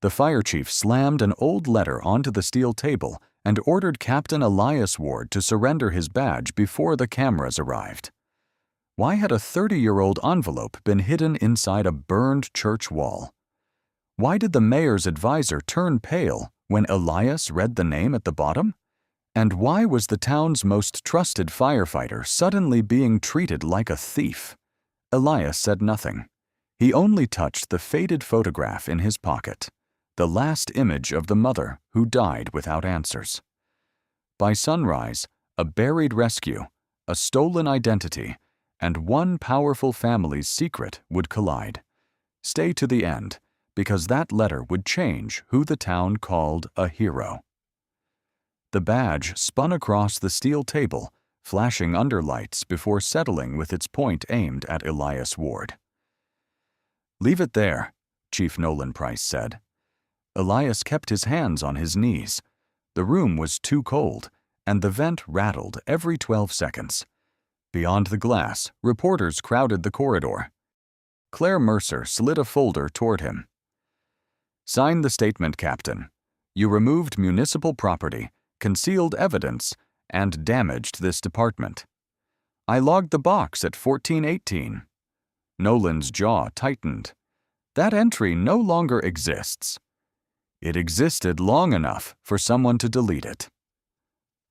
The fire chief slammed an old letter onto the steel table and ordered Captain Elias Ward to surrender his badge before the cameras arrived. Why had a 30-year-old envelope been hidden inside a burned church wall? Why did the mayor's advisor turn pale when Elias read the name at the bottom? And why was the town's most trusted firefighter suddenly being treated like a thief? Elias said nothing. He only touched the faded photograph in his pocket, the last image of the mother who died without answers. By sunrise, a buried rescue, a stolen identity, and one powerful family's secret would collide. Stay to the end, because that letter would change who the town called a hero. The badge spun across the steel table, flashing underlights before settling with its point aimed at Elias Ward. "Leave it there," Chief Nolan Price said. Elias kept his hands on his knees. The room was too cold, and the vent rattled every 12 seconds. Beyond the glass, reporters crowded the corridor. Claire Mercer slid a folder toward him. "Sign the statement, Captain. You removed municipal property, concealed evidence, and damaged this department." "I logged the box at 1418. Nolan's jaw tightened. "That entry no longer exists." "It existed long enough for someone to delete it."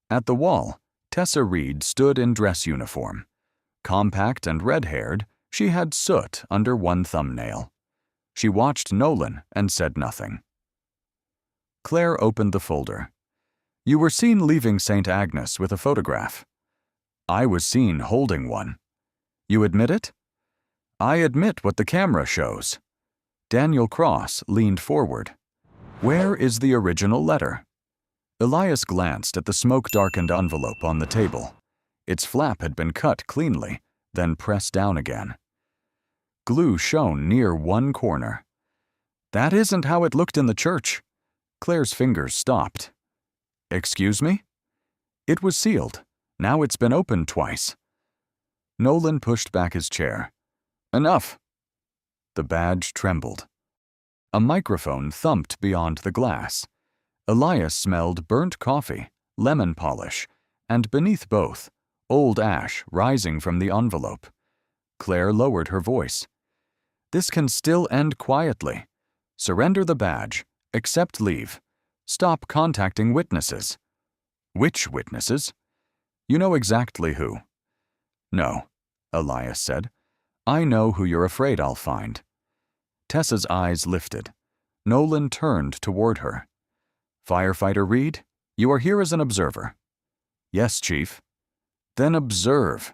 At the wall, Tessa Reed stood in dress uniform. Compact and red-haired, she had soot under one thumbnail. She watched Nolan and said nothing. Claire opened the folder. "You were seen leaving St. Agnes with a photograph." "I was seen holding one." "You admit it?" "I admit what the camera shows." Daniel Cross leaned forward. "Where is the original letter?" Elias glanced at the smoke-darkened envelope on the table. Its flap had been cut cleanly, then pressed down again. Glue shone near one corner. "That isn't how it looked in the church." Claire's fingers stopped. "Excuse me?" "It was sealed. Now it's been opened twice." Nolan pushed back his chair. "Enough." The badge trembled. A microphone thumped beyond the glass. Elias smelled burnt coffee, lemon polish, and beneath both, old ash rising from the envelope. Claire lowered her voice. "This can still end quietly. Surrender the badge. Accept leave. Stop contacting witnesses." "Which witnesses?" "You know exactly who." "No," Elias said. "I know who you're afraid I'll find." Tessa's eyes lifted. Nolan turned toward her. "Firefighter Reed, you are here as an observer." "Yes, Chief." "Then observe."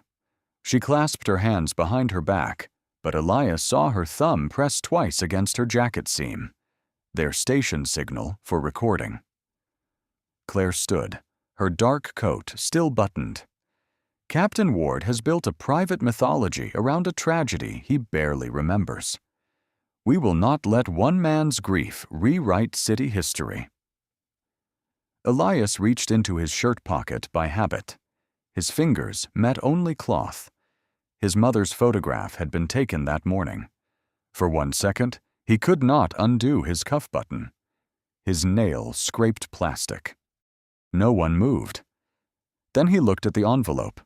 She clasped her hands behind her back, but Elias saw her thumb press twice against her jacket seam. Their station signal for recording. Claire stood, her dark coat still buttoned. "Captain Ward has built a private mythology around a tragedy he barely remembers. We will not let one man's grief rewrite city history." Elias reached into his shirt pocket by habit. His fingers met only cloth. His mother's photograph had been taken that morning. For 1 second, he could not undo his cuff button. His nail scraped plastic. No one moved. Then he looked at the envelope.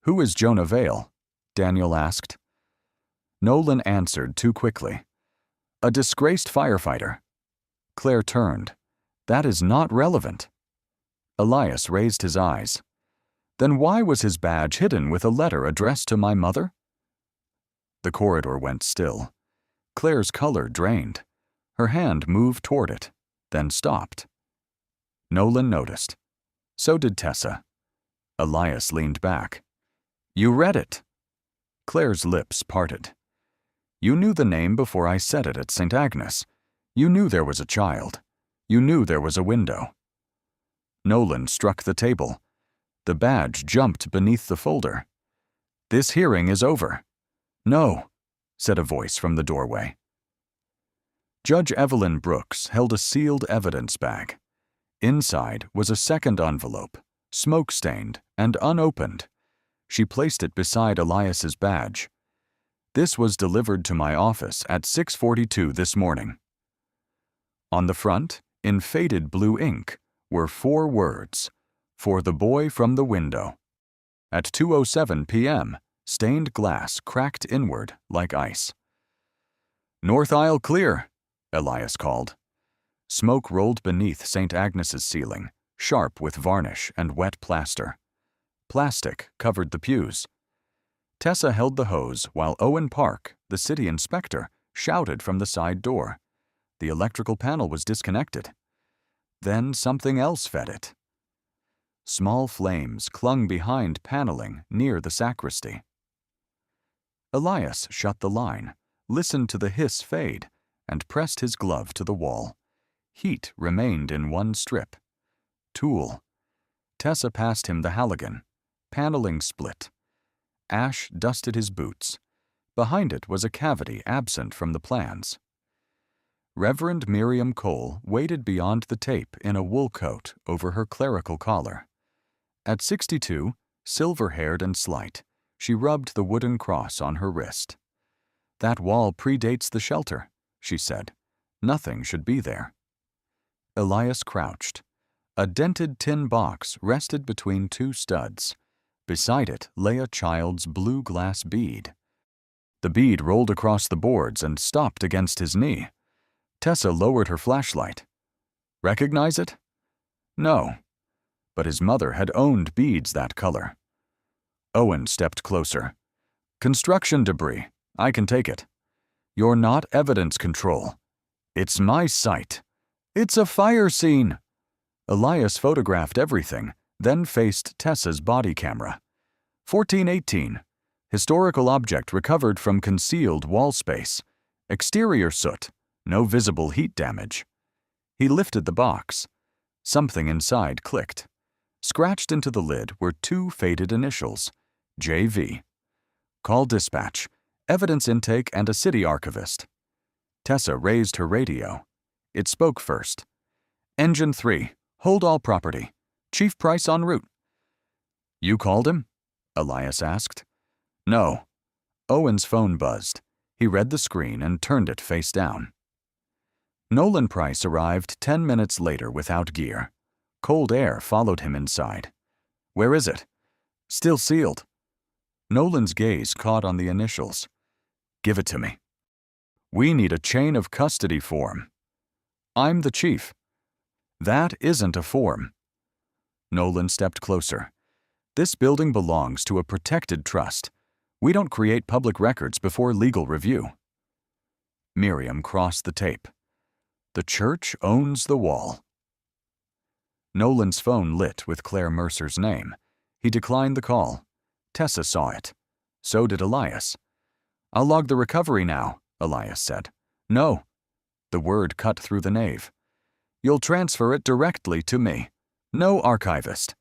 "Who is Jonah Vale?" Daniel asked. Nolan answered too quickly. "A disgraced firefighter." Claire turned. "That is not relevant." Elias raised his eyes. "Then why was his badge hidden with a letter addressed to my mother?" The corridor went still. Claire's color drained. Her hand moved toward it, then stopped. Nolan noticed. So did Tessa. Elias leaned back. "You read it." Claire's lips parted. "You knew the name before I said it at St. Agnes. You knew there was a child. You knew there was a window." Nolan struck the table. The badge jumped beneath the folder. "This hearing is over." "No," said a voice from the doorway. Judge Evelyn Brooks held a sealed evidence bag. Inside was a second envelope, smoke-stained and unopened. She placed it beside Elias's badge. "This was delivered to my office at 6:42 this morning." On the front, in faded blue ink, were 4 words, "For the boy from the window." At 2:07 p.m., stained glass cracked inward like ice. "North aisle clear," Elias called. Smoke rolled beneath St. Agnes's ceiling, sharp with varnish and wet plaster. Plastic covered the pews. Tessa held the hose while Owen Park, the city inspector, shouted from the side door. The electrical panel was disconnected. Then something else fed it. Small flames clung behind paneling near the sacristy. Elias shut the line, listened to the hiss fade, and pressed his glove to the wall. Heat remained in one strip. Tool. Tessa passed him the Halligan. Paneling split. Ash dusted his boots. Behind it was a cavity absent from the plans. Reverend Miriam Cole waited beyond the tape in a wool coat over her clerical collar. At 62, silver-haired and slight, she rubbed the wooden cross on her wrist. "That wall predates the shelter," she said. "Nothing should be there." Elias crouched. A dented tin box rested between 2 studs. Beside it lay a child's blue glass bead. The bead rolled across the boards and stopped against his knee. Tessa lowered her flashlight. "Recognize it?" "No." But his mother had owned beads that color. Owen stepped closer. "Construction debris. I can take it." "You're not evidence control." "It's my site." "It's a fire scene." Elias photographed everything, then faced Tessa's body camera. 1418. Historical object recovered from concealed wall space. Exterior soot. No visible heat damage. He lifted the box. Something inside clicked. Scratched into the lid were 2 faded initials. JV. "Call dispatch. Evidence intake and a city archivist." Tessa raised her radio. It spoke first. "Engine 3. Hold all property. Chief Price en route." "You called him?" Elias asked. "No." Owen's phone buzzed. He read the screen and turned it face down. Nolan Price arrived 10 minutes later without gear. Cold air followed him inside. "Where is it?" "Still sealed." Nolan's gaze caught on the initials. "Give it to me." "We need a chain of custody form." "I'm the chief." "That isn't a form." Nolan stepped closer. "This building belongs to a protected trust. We don't create public records before legal review." Miriam crossed the tape. "The church owns the wall." Nolan's phone lit with Claire Mercer's name. He declined the call. Tessa saw it. So did Elias. "I'll log the recovery now," Elias said. "No." The word cut through the nave. "You'll transfer it directly to me. No archivist."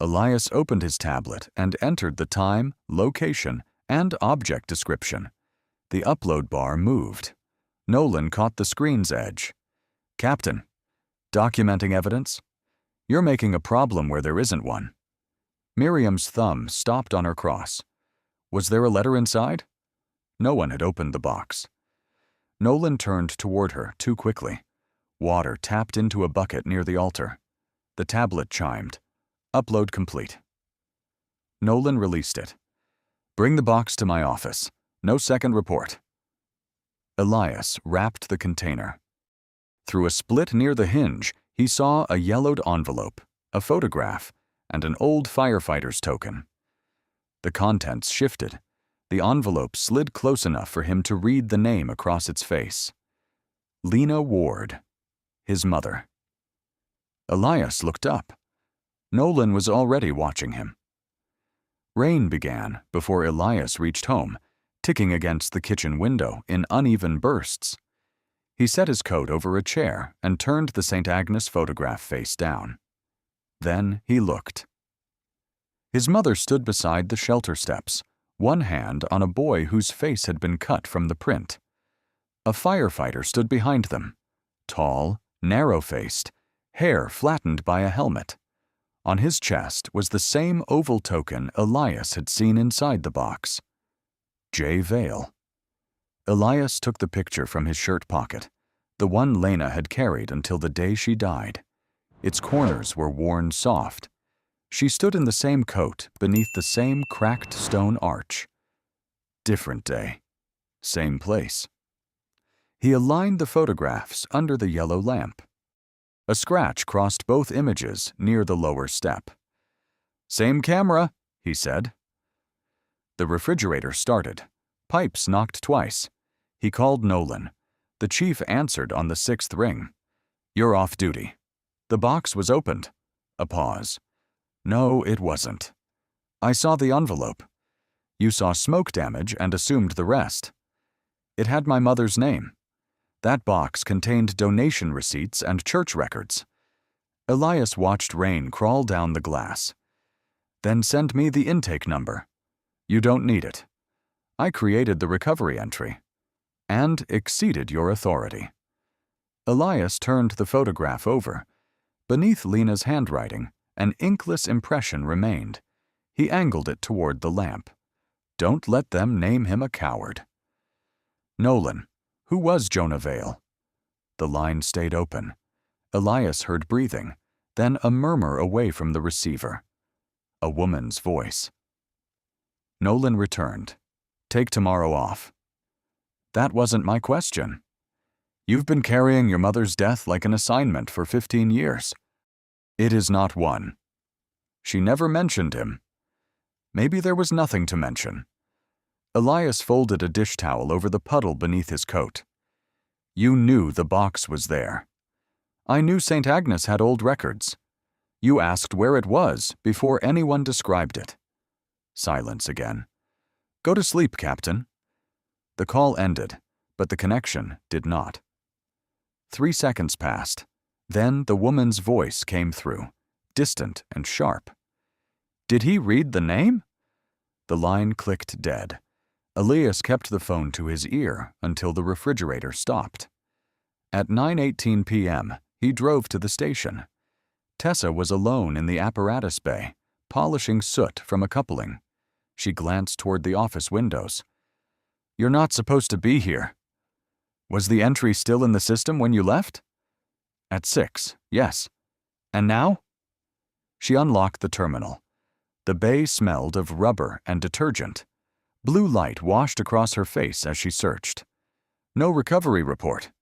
Elias opened his tablet and entered the time, location, and object description. The upload bar moved. Nolan caught the screen's edge. "Captain, documenting evidence? You're making a problem where there isn't one." Miriam's thumb stopped on her cross. Was there a letter inside? No one had opened the box. Nolan turned toward her too quickly. Water tapped into a bucket near the altar. The tablet chimed. Upload complete. Nolan released it. "Bring the box to my office. No second report." Elias wrapped the container. Through a split near the hinge, he saw a yellowed envelope, a photograph, and an old firefighter's token. The contents shifted. The envelope slid close enough for him to read the name across its face. Lena Ward, his mother. Elias looked up. Nolan was already watching him. Rain began before Elias reached home, ticking against the kitchen window in uneven bursts. He set his coat over a chair and turned the St. Agnes photograph face down. Then he looked. His mother stood beside the shelter steps, one hand on a boy whose face had been cut from the print. A firefighter stood behind them, tall, narrow-faced, hair flattened by a helmet. On his chest was the same oval token Elias had seen inside the box. J. Vale. Elias took the picture from his shirt pocket. The one Lena had carried until the day she died. Its corners were worn soft. She stood in the same coat beneath the same cracked stone arch. Different day. Same place. He aligned the photographs under the yellow lamp. A scratch crossed both images near the lower step. "Same camera," he said. The refrigerator started. Pipes knocked twice. He called Nolan. The chief answered on the 6th ring. "You're off duty." The box was opened. A pause. "No, it wasn't. I saw the envelope. You saw smoke damage and assumed the rest. It had my mother's name. That box contained donation receipts and church records." Elias watched rain crawl down the glass. "Then send me the intake number." "You don't need it. I created the recovery entry and exceeded your authority." Elias turned the photograph over. Beneath Lena's handwriting, an inkless impression remained. He angled it toward the lamp. Don't let them name him a coward. "Nolan, who was Jonah Vale?" The line stayed open. Elias heard breathing, then a murmur away from the receiver. A woman's voice. Nolan returned. "Take tomorrow off." "That wasn't my question. You've been carrying your mother's death like an assignment for 15 years. It is not one. She never mentioned him. Maybe there was nothing to mention." Elias folded a dish towel over the puddle beneath his coat. "You knew the box was there. I knew St. Agnes had old records. You asked where it was before anyone described it." Silence again. "Go to sleep, Captain." The call ended, but the connection did not. 3 seconds passed. Then the woman's voice came through, distant and sharp. "Did he read the name?" The line clicked dead. Elias kept the phone to his ear until the refrigerator stopped. At 9:18 p.m., he drove to the station. Tessa was alone in the apparatus bay, polishing soot from a coupling. She glanced toward the office windows. "You're not supposed to be here." "Was the entry still in the system when you left?" "At 6, yes. And now?" She unlocked the terminal. The bay smelled of rubber and detergent. Blue light washed across her face as she searched. "No recovery report."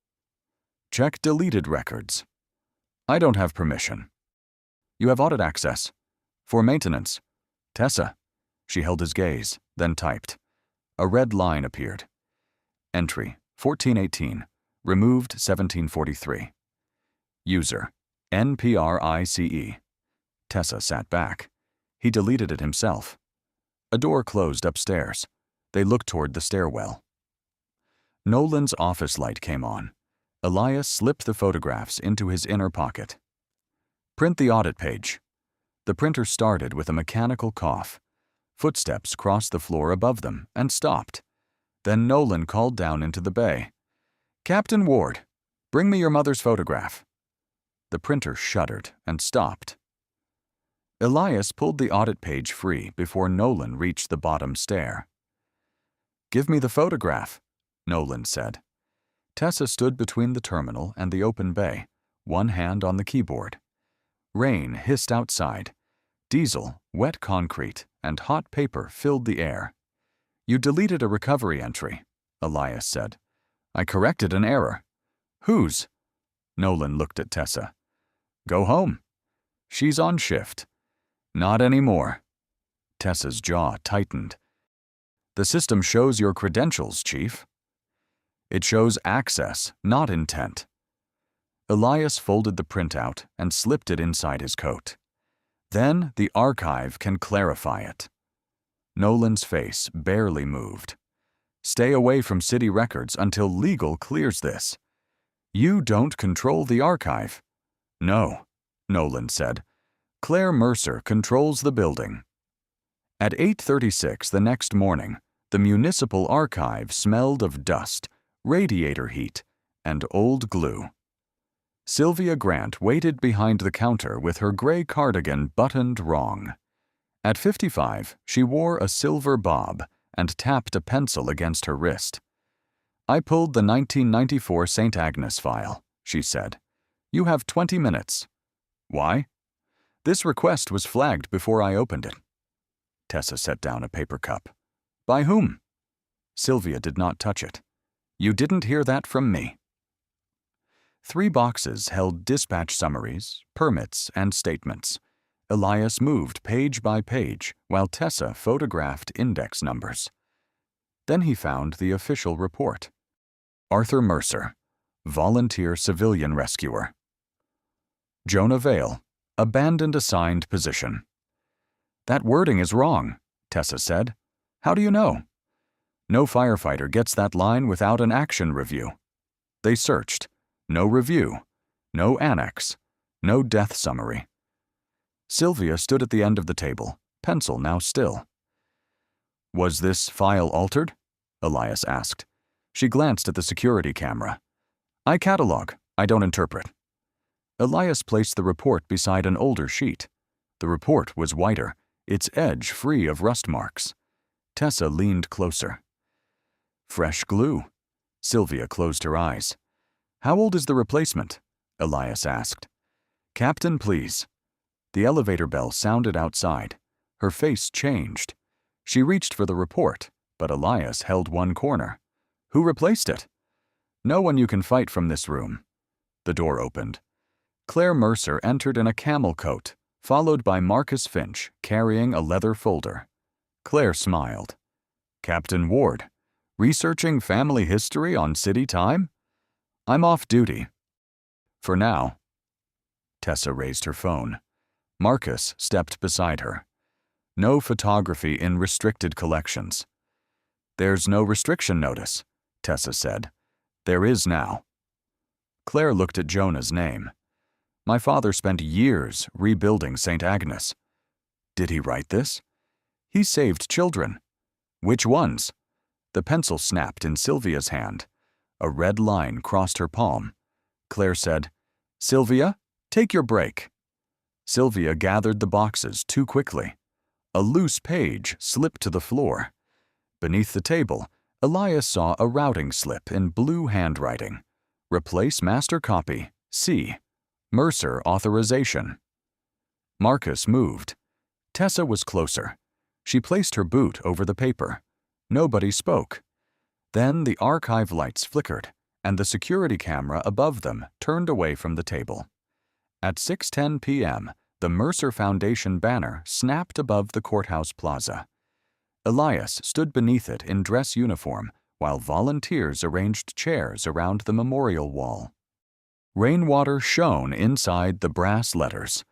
"Check deleted records." "I don't have permission." "You have audit access. For maintenance." "Tessa." She held his gaze, then typed. A red line appeared. Entry 1418, removed 1743. User NPRICE. Tessa sat back. He deleted it himself. A door closed upstairs. They looked toward the stairwell. Nolan's office light came on. Elias slipped the photographs into his inner pocket. "Print the audit page." The printer started with a mechanical cough. Footsteps crossed the floor above them and stopped. Then Nolan called down into the bay. "Captain Ward, bring me your mother's photograph." The printer shuddered and stopped. Elias pulled the audit page free before Nolan reached the bottom stair. "Give me the photograph," Nolan said. Tessa stood between the terminal and the open bay, one hand on the keyboard. Rain hissed outside. Diesel, wet concrete, and hot paper filled the air. "You deleted a recovery entry," Elias said. "I corrected an error." "Whose?" Nolan looked at Tessa. "Go home. She's on shift." "Not anymore." Tessa's jaw tightened. "The system shows your credentials, Chief." "It shows access, not intent." Elias folded the printout and slipped it inside his coat. "Then the archive can clarify it." Nolan's face barely moved. "Stay away from city records until legal clears this." "You don't control the archive." "No," Nolan said. "Claire Mercer controls the building." At 8:36 the next morning, the municipal archive smelled of dust, radiator heat, and old glue. Sylvia Grant waited behind the counter with her gray cardigan buttoned wrong. At 55, she wore a silver bob and tapped a pencil against her wrist. I pulled the 1994 St. Agnes file, she said. You have 20 minutes. Why? This request was flagged before I opened it. Tessa set down a paper cup. By whom? Sylvia did not touch it. You didn't hear that from me. 3 boxes held dispatch summaries, permits, and statements. Elias moved page by page while Tessa photographed index numbers. Then he found the official report. Arthur Mercer, volunteer civilian rescuer. Jonah Vale, abandoned assigned position. That wording is wrong, Tessa said. How do you know? No firefighter gets that line without an action review. They searched. No review. No annex. No death summary. Sylvia stood at the end of the table, pencil now still. Was this file altered? Elias asked. She glanced at the security camera. I catalog. I don't interpret. Elias placed the report beside an older sheet. The report was whiter, its edge free of rust marks. Tessa leaned closer. Fresh glue. Sylvia closed her eyes. How old is the replacement? Elias asked. Captain, please. The elevator bell sounded outside. Her face changed. She reached for the report, but Elias held one corner. Who replaced it? No one you can fight from this room. The door opened. Claire Mercer entered in a camel coat, followed by Marcus Finch carrying a leather folder. Claire smiled. Captain Ward, researching family history on city time? I'm off duty. For now. Tessa raised her phone. Marcus stepped beside her. No photography in restricted collections. There's no restriction notice, Tessa said. There is now. Claire looked at Jonah's name. My father spent years rebuilding St. Agnes. Did he write this? He saved children. Which ones? The pencil snapped in Sylvia's hand. A red line crossed her palm. Claire said, Sylvia, take your break. Sylvia gathered the boxes too quickly. A loose page slipped to the floor. Beneath the table, Elias saw a routing slip in blue handwriting. Replace master copy, C. Mercer authorization. Marcus moved. Tessa was closer. She placed her boot over the paper. Nobody spoke. Then the archive lights flickered, and the security camera above them turned away from the table. At 6:10 p.m., the Mercer Foundation banner snapped above the courthouse plaza. Elias stood beneath it in dress uniform, while volunteers arranged chairs around the memorial wall. Rainwater shone inside the brass letters.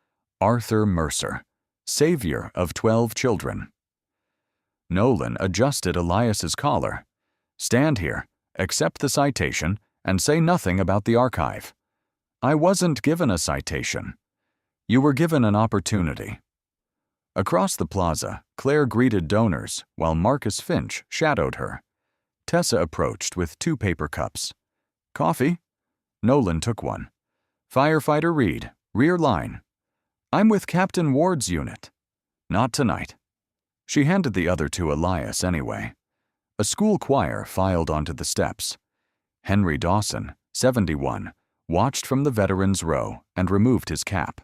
Arthur Mercer, savior of 12 children. Nolan adjusted Elias's collar. Stand here, accept the citation, and say nothing about the archive. I wasn't given a citation. You were given an opportunity. Across the plaza, Claire greeted donors while Marcus Finch shadowed her. Tessa approached with 2 paper cups. Coffee? Nolan took one. Firefighter Reed, rear line. I'm with Captain Ward's unit. Not tonight. She handed the other to Elias anyway. A school choir filed onto the steps. Henry Dawson, 71, watched from the veterans' row and removed his cap.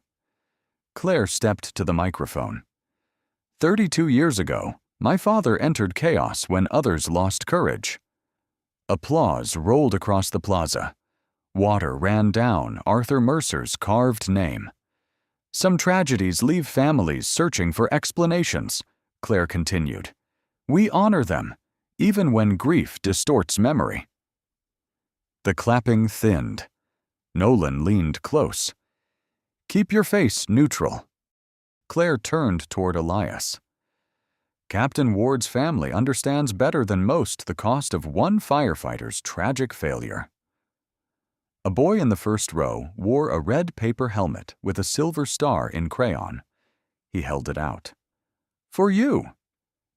Claire stepped to the microphone. 32 years ago, my father entered chaos when others lost courage. Applause rolled across the plaza. Water ran down Arthur Mercer's carved name. Some tragedies leave families searching for explanations, Claire continued. We honor them, even when grief distorts memory. The clapping thinned. Nolan leaned close. Keep your face neutral. Claire turned toward Elias. Captain Ward's family understands better than most the cost of one firefighter's tragic failure. A boy in the first row wore a red paper helmet with a silver star in crayon. He held it out. For you.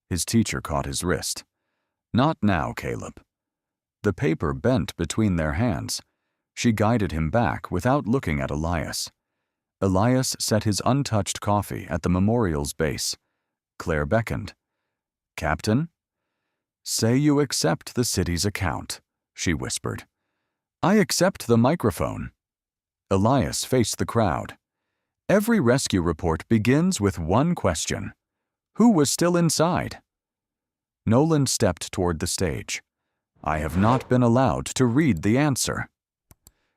His teacher caught his wrist. Not now, Caleb. The paper bent between their hands. She guided him back without looking at Elias. Elias set his untouched coffee at the memorial's base. Claire beckoned. Captain? Say you accept the city's account, she whispered. I accept the microphone. Elias faced the crowd. Every rescue report begins with one question. Who was still inside? Nolan stepped toward the stage. I have not been allowed to read the answer.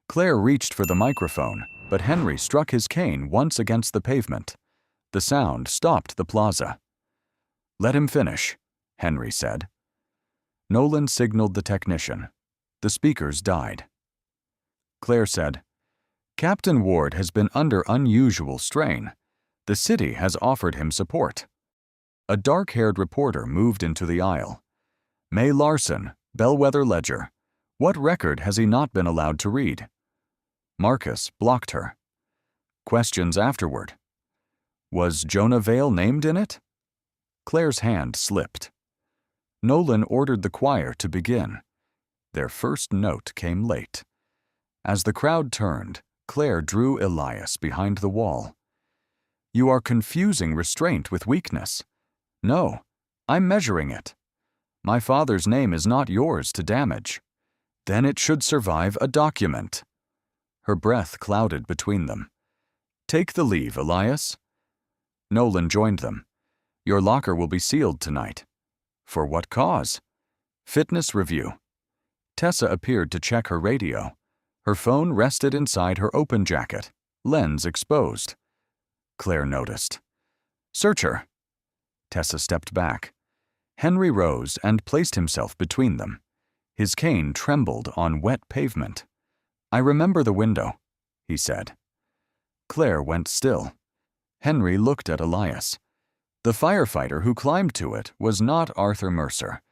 Claire reached for the microphone, but Henry struck his cane once against the pavement. The sound stopped the plaza. Let him finish, Henry said. Nolan signaled the technician. The speakers died. Claire said, Captain Ward has been under unusual strain. The city has offered him support. A dark-haired reporter moved into the aisle. May Larson, Bellwether Ledger. What record has he not been allowed to read? Marcus blocked her. Questions afterward. Was Jonah Vale named in it? Claire's hand slipped. Nolan ordered the choir to begin. Their first note came late. As the crowd turned, Claire drew Elias behind the wall. You are confusing restraint with weakness. No, I'm measuring it. My father's name is not yours to damage. Then it should survive a document. Her breath clouded between them. Take the leave, Elias. Nolan joined them. Your locker will be sealed tonight. For what cause? Fitness review. Tessa appeared to check her radio. Her phone rested inside her open jacket, lens exposed. Claire noticed. Search her. Tessa stepped back. Henry rose and placed himself between them. His cane trembled on wet pavement. I remember the window, he said. Claire went still. Henry looked at Elias. The firefighter who climbed to it was not Arthur Mercer.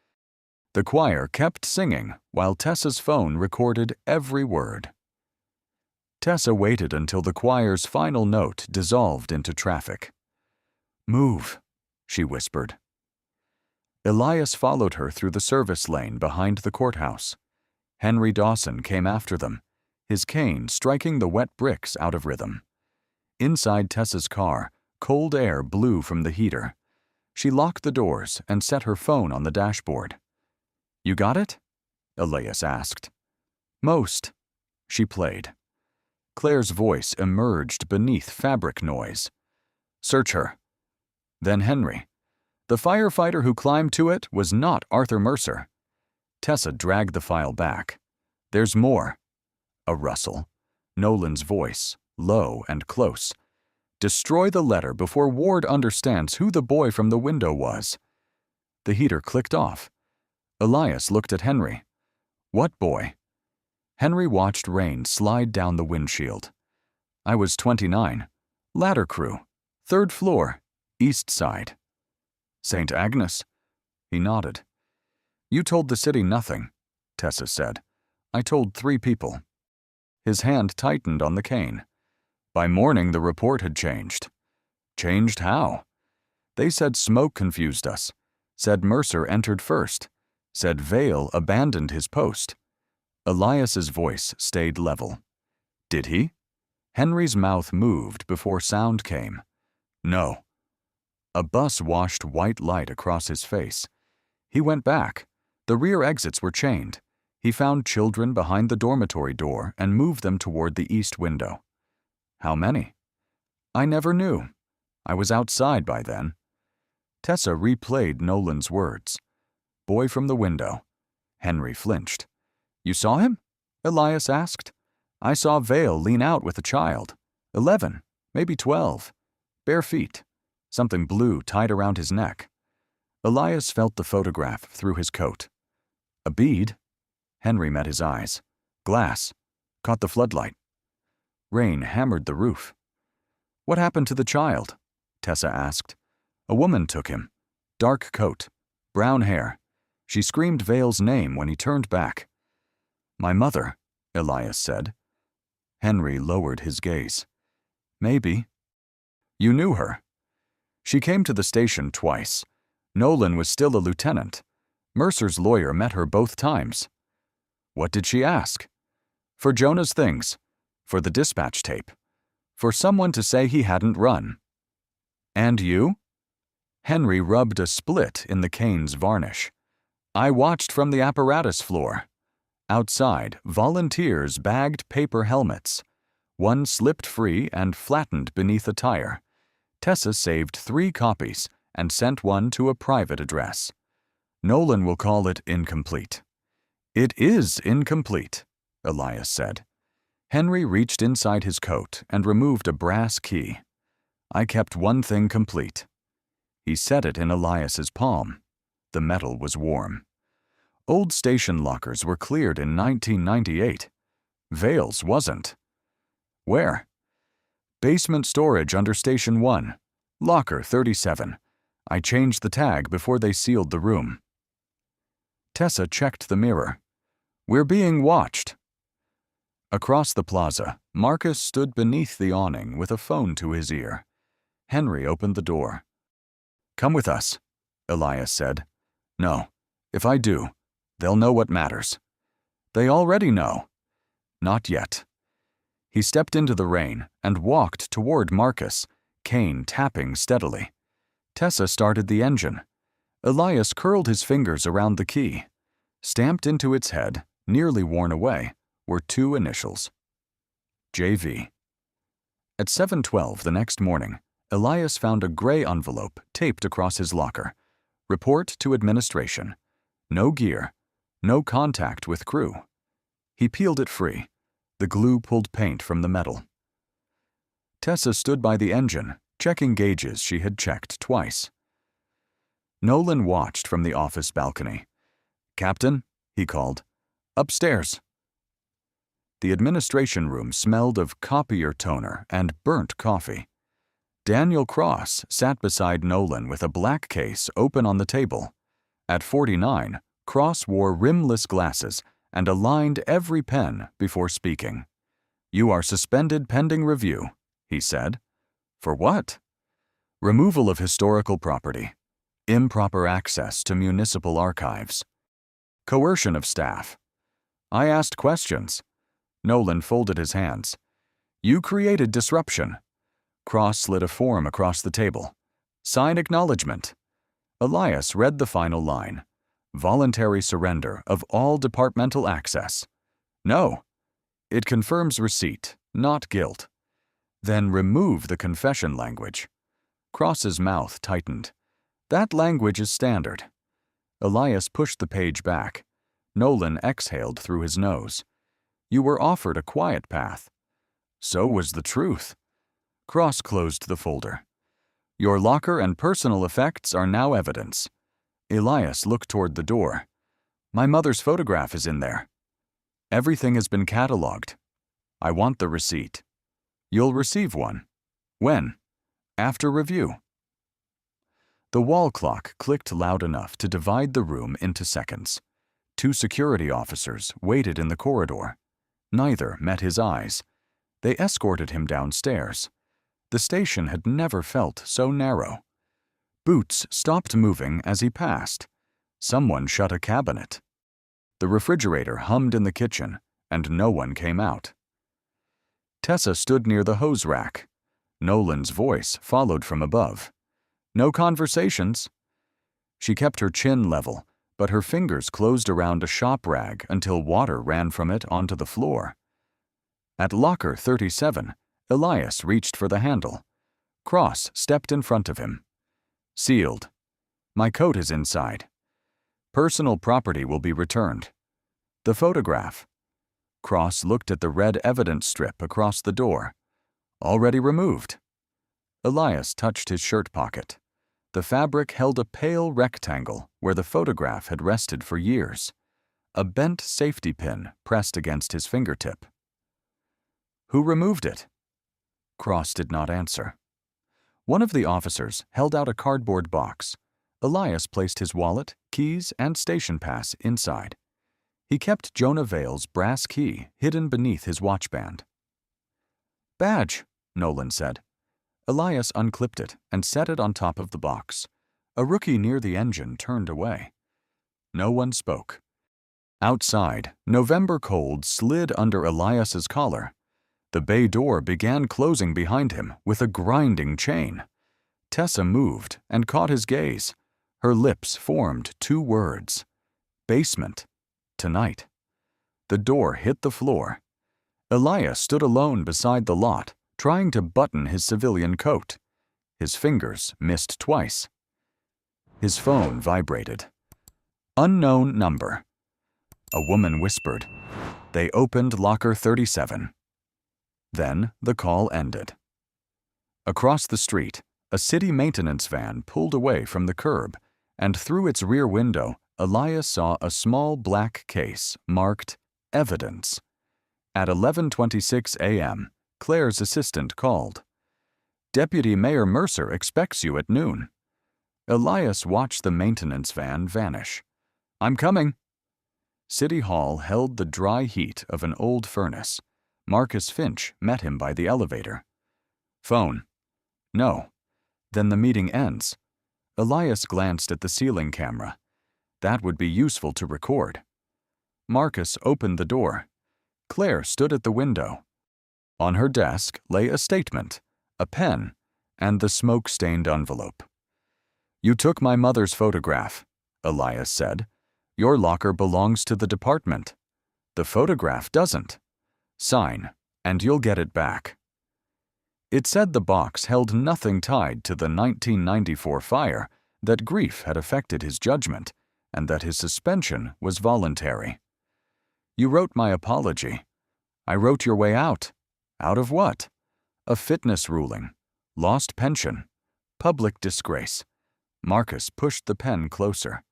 The choir kept singing while Tessa's phone recorded every word. Tessa waited until the choir's final note dissolved into traffic. Move, she whispered. Elias followed her through the service lane behind the courthouse. Henry Dawson came after them, his cane striking the wet bricks out of rhythm. Inside Tessa's car, cold air blew from the heater. She locked the doors and set her phone on the dashboard. You got it? Elias asked. Most. She played. Claire's voice emerged beneath fabric noise. Search her. Then Henry. The firefighter who climbed to it was not Arthur Mercer. Tessa dragged the file back. There's more. A rustle. Nolan's voice, low and close. Destroy the letter before Ward understands who the boy from the window was. The heater clicked off. Elias looked at Henry. What boy? Henry watched rain slide down the windshield. I was 29. Ladder crew. 3rd floor. East side. St. Agnes? He nodded. You told the city nothing, Tessa said. I told 3 people. His hand tightened on the cane. By morning, the report had changed. Changed how? They said smoke confused us. Said Mercer entered first. Said Vale abandoned his post. Elias's voice stayed level. Did he? Henry's mouth moved before sound came. No. A bus washed white light across his face. He went back. The rear exits were chained. He found children behind the dormitory door and moved them toward the east window. How many? I never knew. I was outside by then. Tessa replayed Nolan's words. Boy from the window. Henry flinched. You saw him? Elias asked. I saw Vale lean out with a child. 11, maybe 12. Bare feet. Something blue tied around his neck. Elias felt the photograph through his coat. A bead? Henry met his eyes. Glass. Caught the floodlight. Rain hammered the roof. What happened to the child? Tessa asked. A woman took him. Dark coat. Brown hair. She screamed Vale's name when he turned back. My mother, Elias said. Henry lowered his gaze. Maybe. You knew her. She came to the station twice. Nolan was still a lieutenant. Mercer's lawyer met her both times. What did she ask? For Jonah's things. For the dispatch tape. For someone to say he hadn't run. And you? Henry rubbed a split in the cane's varnish. I watched from the apparatus floor. Outside, volunteers bagged paper helmets. One slipped free and flattened beneath a tire. Tessa saved 3 copies and sent one to a private address. Nolan will call it incomplete. It is incomplete, Elias said. Henry reached inside his coat and removed a brass key. I kept one thing complete. He set it in Elias's palm. The metal was warm. Old station lockers were cleared in 1998. Vale's wasn't. Where? Basement storage under Station 1. Locker 37. I changed the tag before they sealed the room. Tessa checked the mirror. We're being watched. Across the plaza, Marcus stood beneath the awning with a phone to his ear. Henry opened the door. Come with us, Elias said. No, if I do, they'll know what matters. They already know. Not yet. He stepped into the rain and walked toward Marcus, cane tapping steadily. Tessa started the engine. Elias curled his fingers around the key. Stamped into its head, nearly worn away, were 2 initials. JV. At 7:12 the next morning, Elias found a gray envelope taped across his locker. Report to administration. No gear. No contact with crew. He peeled it free. The glue pulled paint from the metal. Tessa stood by the engine, checking gauges she had checked twice. Nolan watched from the office balcony. Captain, he called. Upstairs. The administration room smelled of copier toner and burnt coffee. Daniel Cross sat beside Nolan with a black case open on the table. At 49, Cross wore rimless glasses and aligned every pen before speaking. You are suspended pending review, he said. For what? Removal of historical property. Improper access to municipal archives. Coercion of staff. I asked questions. Nolan folded his hands. You created disruption. Cross slid a form across the table. Sign acknowledgement. Elias read the final line. Voluntary surrender of all departmental access. No. It confirms receipt, not guilt. Then remove the confession language. Cross's mouth tightened. That language is standard. Elias pushed the page back. Nolan exhaled through his nose. You were offered a quiet path. So was the truth. Cross closed the folder. Your locker and personal effects are now evidence. Elias looked toward the door. My mother's photograph is in there. Everything has been catalogued. I want the receipt. You'll receive one. When? After review. The wall clock clicked loud enough to divide the room into seconds. 2 security officers waited in the corridor. Neither met his eyes. They escorted him downstairs. The station had never felt so narrow. Boots stopped moving as he passed. Someone shut a cabinet. The refrigerator hummed in the kitchen, and no one came out. Tessa stood near the hose rack. Nolan's voice followed from above. No conversations. She kept her chin level, but her fingers closed around a shop rag until water ran from it onto the floor. At locker 37, Elias reached for the handle. Cross stepped in front of him. Sealed. My coat is inside. Personal property will be returned. The photograph. Cross looked at the red evidence strip across the door. Already removed. Elias touched his shirt pocket. The fabric held a pale rectangle where the photograph had rested for years. A bent safety pin pressed against his fingertip. Who removed it? Cross did not answer. One of the officers held out a cardboard box. Elias placed his wallet, keys, and station pass inside. He kept Jonah Vale's brass key hidden beneath his watchband. Badge, Nolan said. Elias unclipped it and set it on top of the box. A rookie near the engine turned away. No one spoke. Outside, November cold slid under Elias's collar. The bay door began closing behind him with a grinding chain. Tessa moved and caught his gaze. Her lips formed 2 words. Basement. Tonight. The door hit the floor. Elias stood alone beside the lot, trying to button his civilian coat. His fingers missed twice. His phone vibrated. Unknown number. A woman whispered. They opened locker 37. Then the call ended. Across the street, a city maintenance van pulled away from the curb, and through its rear window, Elias saw a small black case marked Evidence. At 11:26 a.m., Claire's assistant called. Deputy Mayor Mercer expects you at noon. Elias watched the maintenance van vanish. I'm coming. City Hall held the dry heat of an old furnace. Marcus Finch met him by the elevator. Phone. No. Then the meeting ends. Elias glanced at the ceiling camera. That would be useful to record. Marcus opened the door. Claire stood at the window. On her desk lay a statement, a pen, and the smoke-stained envelope. You took my mother's photograph, Elias said. Your locker belongs to the department. The photograph doesn't. Sign, and you'll get it back. It said the box held nothing tied to the 1994 fire, that grief had affected his judgment, and that his suspension was voluntary. You wrote my apology. I wrote your way out. Out of what? A fitness ruling, lost pension, public disgrace. Marcus pushed the pen closer.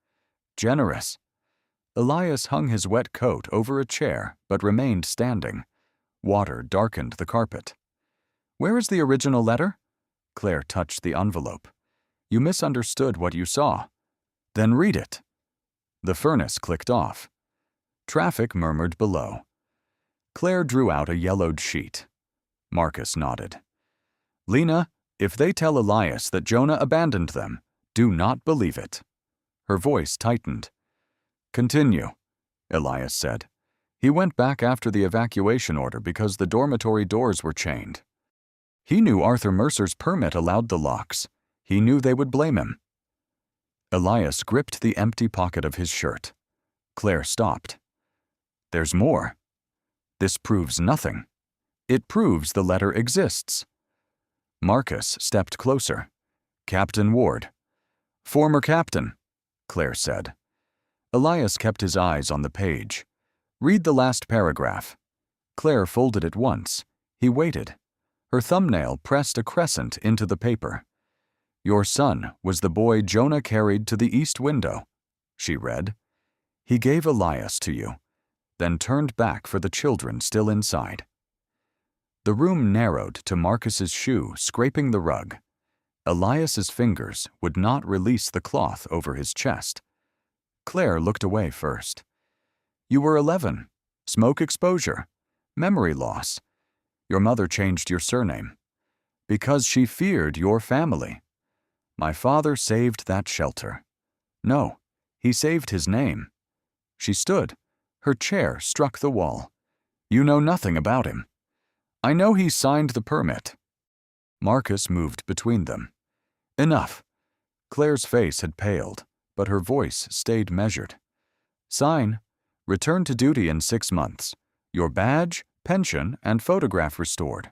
Generous. Elias hung his wet coat over a chair, but remained standing. Water darkened the carpet. Where is the original letter? Claire touched the envelope. You misunderstood what you saw. Then read it. The furnace clicked off. Traffic murmured below. Claire drew out a yellowed sheet. Marcus nodded. Lena, if they tell Elias that Jonah abandoned them, do not believe it. Her voice tightened. Continue, Elias said. He went back after the evacuation order because the dormitory doors were chained. He knew Arthur Mercer's permit allowed the locks. He knew they would blame him. Elias gripped the empty pocket of his shirt. Claire stopped. There's more. This proves nothing. It proves the letter exists. Marcus stepped closer. Captain Ward. Former captain, Claire said. Elias kept his eyes on the page. Read the last paragraph. Claire folded it once. He waited. Her thumbnail pressed a crescent into the paper. Your son was the boy Jonah carried to the east window, she read. He gave Elias to you, then turned back for the children still inside. The room narrowed to Marcus's shoe scraping the rug. Elias's fingers would not release the cloth over his chest. Claire looked away first. You were 11. Smoke exposure. Memory loss. Your mother changed your surname. Because she feared your family. My father saved that shelter. No, he saved his name. She stood. Her chair struck the wall. You know nothing about him. I know he signed the permit. Marcus moved between them. Enough. Claire's face had paled, but her voice stayed measured. Sign. Return to duty in 6 months. Your badge, pension, and photograph restored.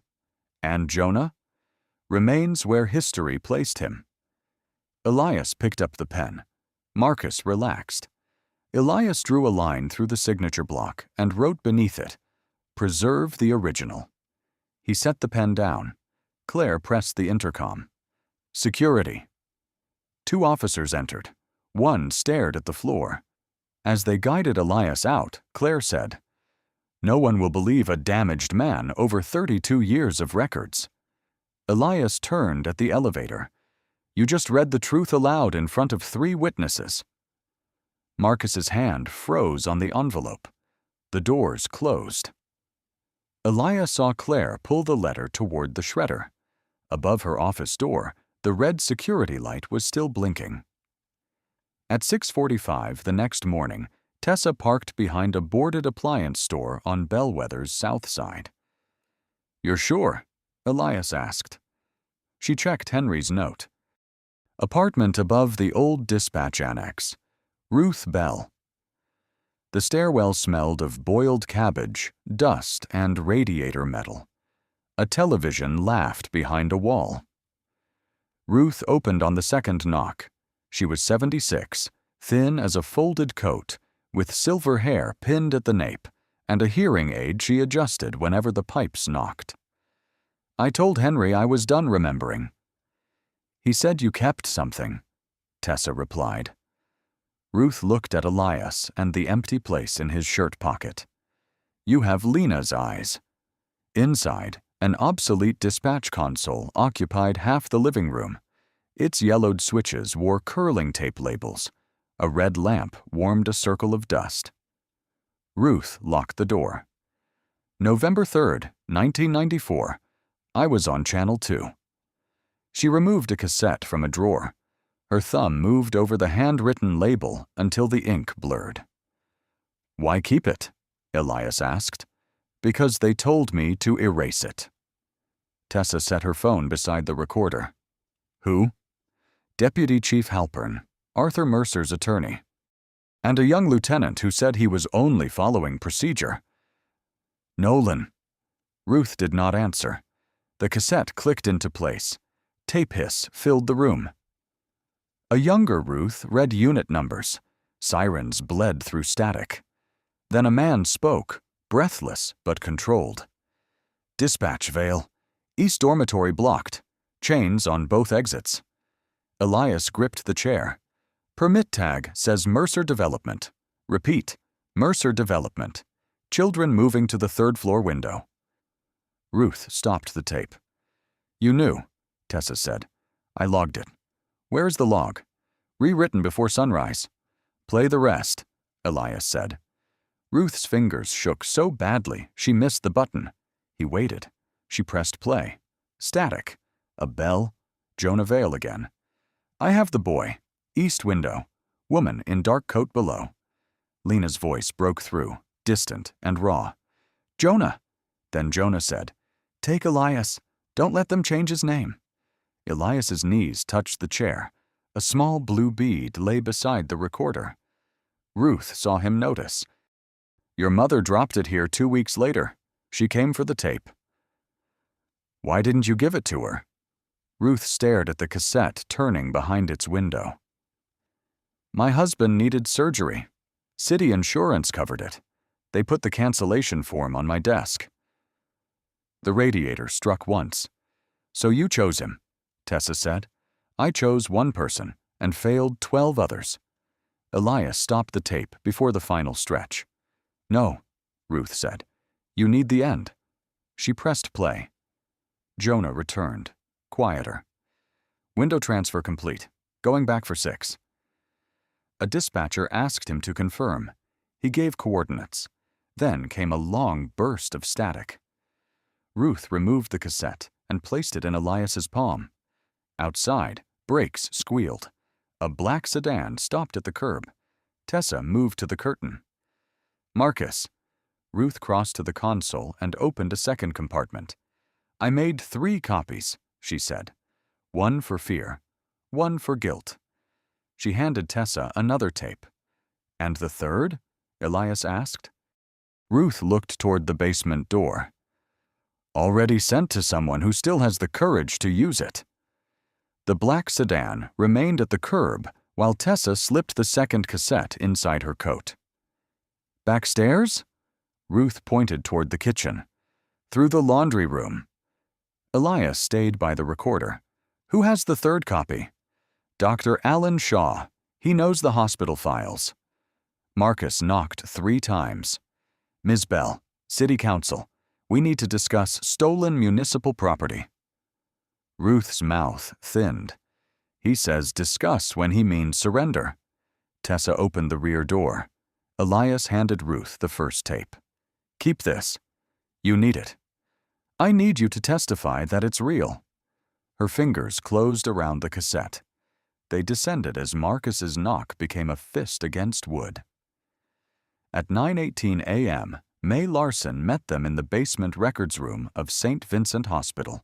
And Jonah? Remains where history placed him. Elias picked up the pen. Marcus relaxed. Elias drew a line through the signature block and wrote beneath it, Preserve the original. He set the pen down. Claire pressed the intercom. Security. 2 officers entered. One stared at the floor. As they guided Elias out, Claire said, No one will believe a damaged man over 32 years of records. Elias turned at the elevator. You just read the truth aloud in front of 3 witnesses. Marcus's hand froze on the envelope. The doors closed. Elias saw Claire pull the letter toward the shredder. Above her office door, the red security light was still blinking. At 6:45 the next morning, Tessa parked behind a boarded appliance store on Bellwether's south side. You're sure? Elias asked. She checked Henry's note. Apartment above the old dispatch annex. Ruth Bell. The stairwell smelled of boiled cabbage, dust, and radiator metal. A television laughed behind a wall. Ruth opened on the second knock. She was 76, thin as a folded coat, with silver hair pinned at the nape, and a hearing aid she adjusted whenever the pipes knocked. "I told Henry I was done remembering." "He said you kept something," Tessa replied. Ruth looked at Elias and the empty place in his shirt pocket. "You have Lena's eyes." Inside, an obsolete dispatch console occupied half the living room. Its yellowed switches wore curling tape labels. A red lamp warmed a circle of dust. Ruth locked the door. "November 3rd, 1994. I was on Channel 2. She removed a cassette from a drawer. Her thumb moved over the handwritten label until the ink blurred. "Why keep it?" Elias asked. "Because they told me to erase it." Tessa set her phone beside the recorder. "Who?" "Deputy Chief Halpern, Arthur Mercer's attorney. And a young lieutenant who said he was only following procedure." "Nolan." Ruth did not answer. The cassette clicked into place. Tape hiss filled the room. A younger Ruth read unit numbers. Sirens bled through static. Then a man spoke, breathless but controlled. "Dispatch, Vale. East dormitory blocked. Chains on both exits." Elias gripped the chair. "Permit tag says Mercer Development. Repeat, Mercer Development. Children moving to the third-floor window." Ruth stopped the tape. "You knew," Tessa said. "I logged it. Where's the log?" "Rewritten before sunrise." "Play the rest," Elias said. Ruth's fingers shook so badly she missed the button. He waited. She pressed play. Static. A bell. Jonah Vale again. "I have the boy. East window. Woman in dark coat below." Lena's voice broke through, distant and raw. "Jonah." Then Jonah said, "Take Elias. Don't let them change his name." Elias's knees touched the chair. A small blue bead lay beside the recorder. Ruth saw him notice. "Your mother dropped it here 2 weeks later. She came for the tape." "Why didn't you give it to her?" Ruth stared at the cassette turning behind its window. "My husband needed surgery. City insurance covered it. They put the cancellation form on my desk." The radiator struck once. "So you chose him," Tessa said. "I chose one person and failed 12 others." Elias stopped the tape before the final stretch. "No," Ruth said. "You need the end." She pressed play. Jonah returned, quieter. "Window transfer complete. Going back for 6. A dispatcher asked him to confirm. He gave coordinates. Then came a long burst of static. Ruth removed the cassette and placed it in Elias's palm. Outside, brakes squealed. A black sedan stopped at the curb. Tessa moved to the curtain. "Marcus." Ruth crossed to the console and opened a second compartment. "I made 3 copies," she said. "One for fear, one for guilt." She handed Tessa another tape. "And the third?" Elias asked. Ruth looked toward the basement door. "Already sent to someone who still has the courage to use it." The black sedan remained at the curb while Tessa slipped the second cassette inside her coat. "Backstairs?" Ruth pointed toward the kitchen. "Through the laundry room." Elias stayed by the recorder. "Who has the third copy?" "Dr. Alan Shaw. He knows the hospital files." Marcus knocked 3 times. "Ms. Bell, City Council. We need to discuss stolen municipal property." Ruth's mouth thinned. "He says discuss when he means surrender." Tessa opened the rear door. Elias handed Ruth the first tape. "Keep this. You need it. I need you to testify that it's real." Her fingers closed around the cassette. They descended as Marcus's knock became a fist against wood. At 9:18 a.m., May Larson met them in the basement records room of St. Vincent Hospital.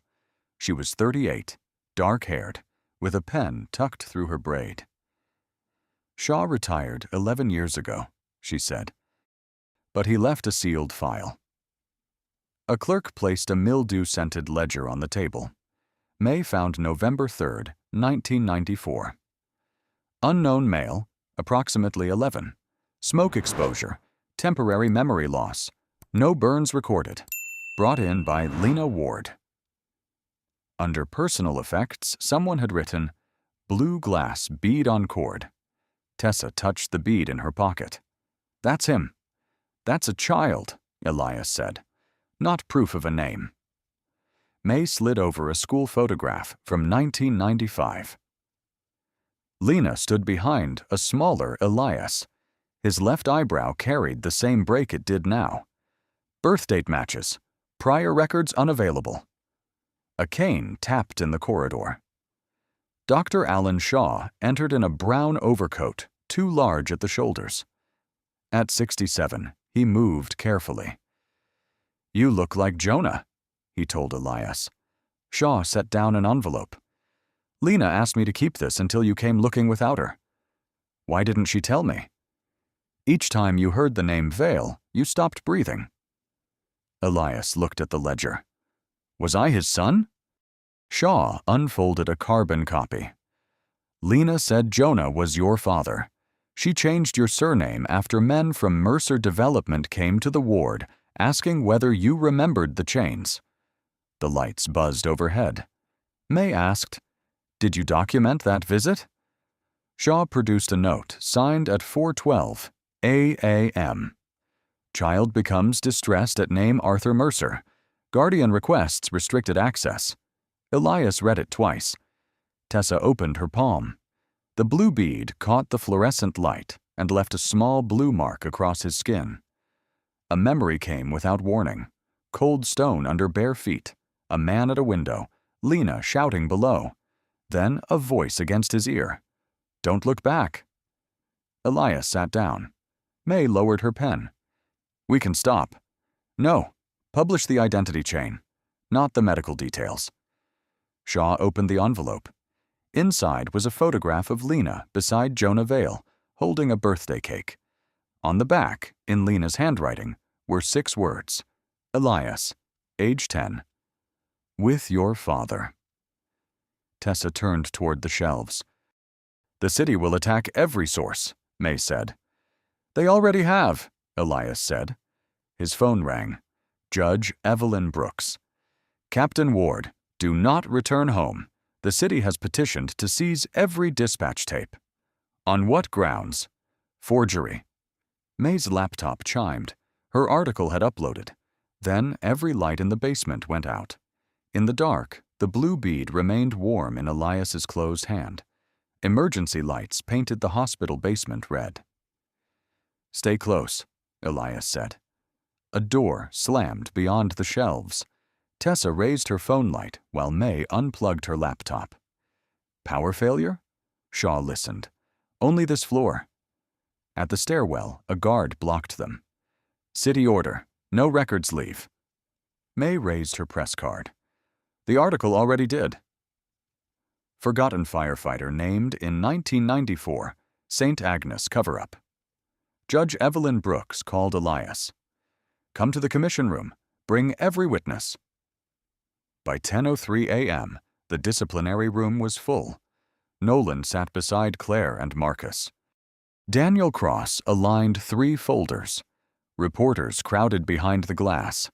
She was 38, dark-haired, with a pen tucked through her braid. "Shaw retired 11 years ago," she said. but he left a sealed file. A clerk placed a mildew-scented ledger on the table. May found November 3, 1994. Unknown male, approximately 11. Smoke exposure, temporary memory loss. No burns recorded. Brought in by Elias Ward. Under personal effects, someone had written, "Blue glass bead on cord." Tessa touched the bead in her pocket. "That's him." "That's a child," Elias said. "Not proof of a name." May slid over a school photograph from 1995. Lena stood behind a smaller Elias. His left eyebrow carried the same break it did now. Birthdate matches. Prior records unavailable. A cane tapped in the corridor. Dr. Alan Shaw entered in a brown overcoat, too large at the shoulders. At 67, he moved carefully. "You look like Jonah," he told Elias. Shaw set down an envelope. "Lena asked me to keep this until you came looking without her." "Why didn't she tell me?" "Each time you heard the name Vale, you stopped breathing." Elias looked at the ledger. "Was I his son?" Shaw unfolded a carbon copy. "Lena said Jonah was your father. She changed your surname after men from Mercer Development came to the ward asking whether you remembered the chains." The lights buzzed overhead. May asked, "Did you document that visit?" Shaw produced a note signed at 4:12 a.m. "Child becomes distressed at name Arthur Mercer. Guardian requests restricted access." Elias read it twice. Tessa opened her palm. The blue bead caught the fluorescent light and left a small blue mark across his skin. A memory came without warning. Cold stone under bare feet, a man at a window, Lena shouting below. Then a voice against his ear. "Don't look back." Elias sat down. May lowered her pen. "We can stop." "No, publish the identity chain, not the medical details." Shaw opened the envelope. Inside was a photograph of Lena beside Jonah Vale, holding a birthday cake. On the back, in Lena's handwriting, were 6 words. Elias, age 10. "With your father." Tessa turned toward the shelves. "The city will attack every source," May said. "They already have," Elias said. His phone rang. Judge Evelyn Brooks. "Captain Ward, do not return home. The city has petitioned to seize every dispatch tape." "On what grounds?" "Forgery." May's laptop chimed. Her article had uploaded. Then every light in the basement went out. In the dark, the blue bead remained warm in Elias's closed hand. Emergency lights painted the hospital basement red. "Stay close," Elias said. A door slammed beyond the shelves. Tessa raised her phone light while May unplugged her laptop. "Power failure?" Shaw listened. "Only this floor." At the stairwell, a guard blocked them. "City order. No records leave." May raised her press card. "The article already did." Forgotten firefighter named in 1994, St. Agnes cover-up. Judge Evelyn Brooks called Elias. "Come to the commission room. Bring every witness." By 10:03 a.m., the disciplinary room was full. Nolan sat beside Claire and Marcus. Daniel Cross aligned 3 folders. Reporters crowded behind the glass.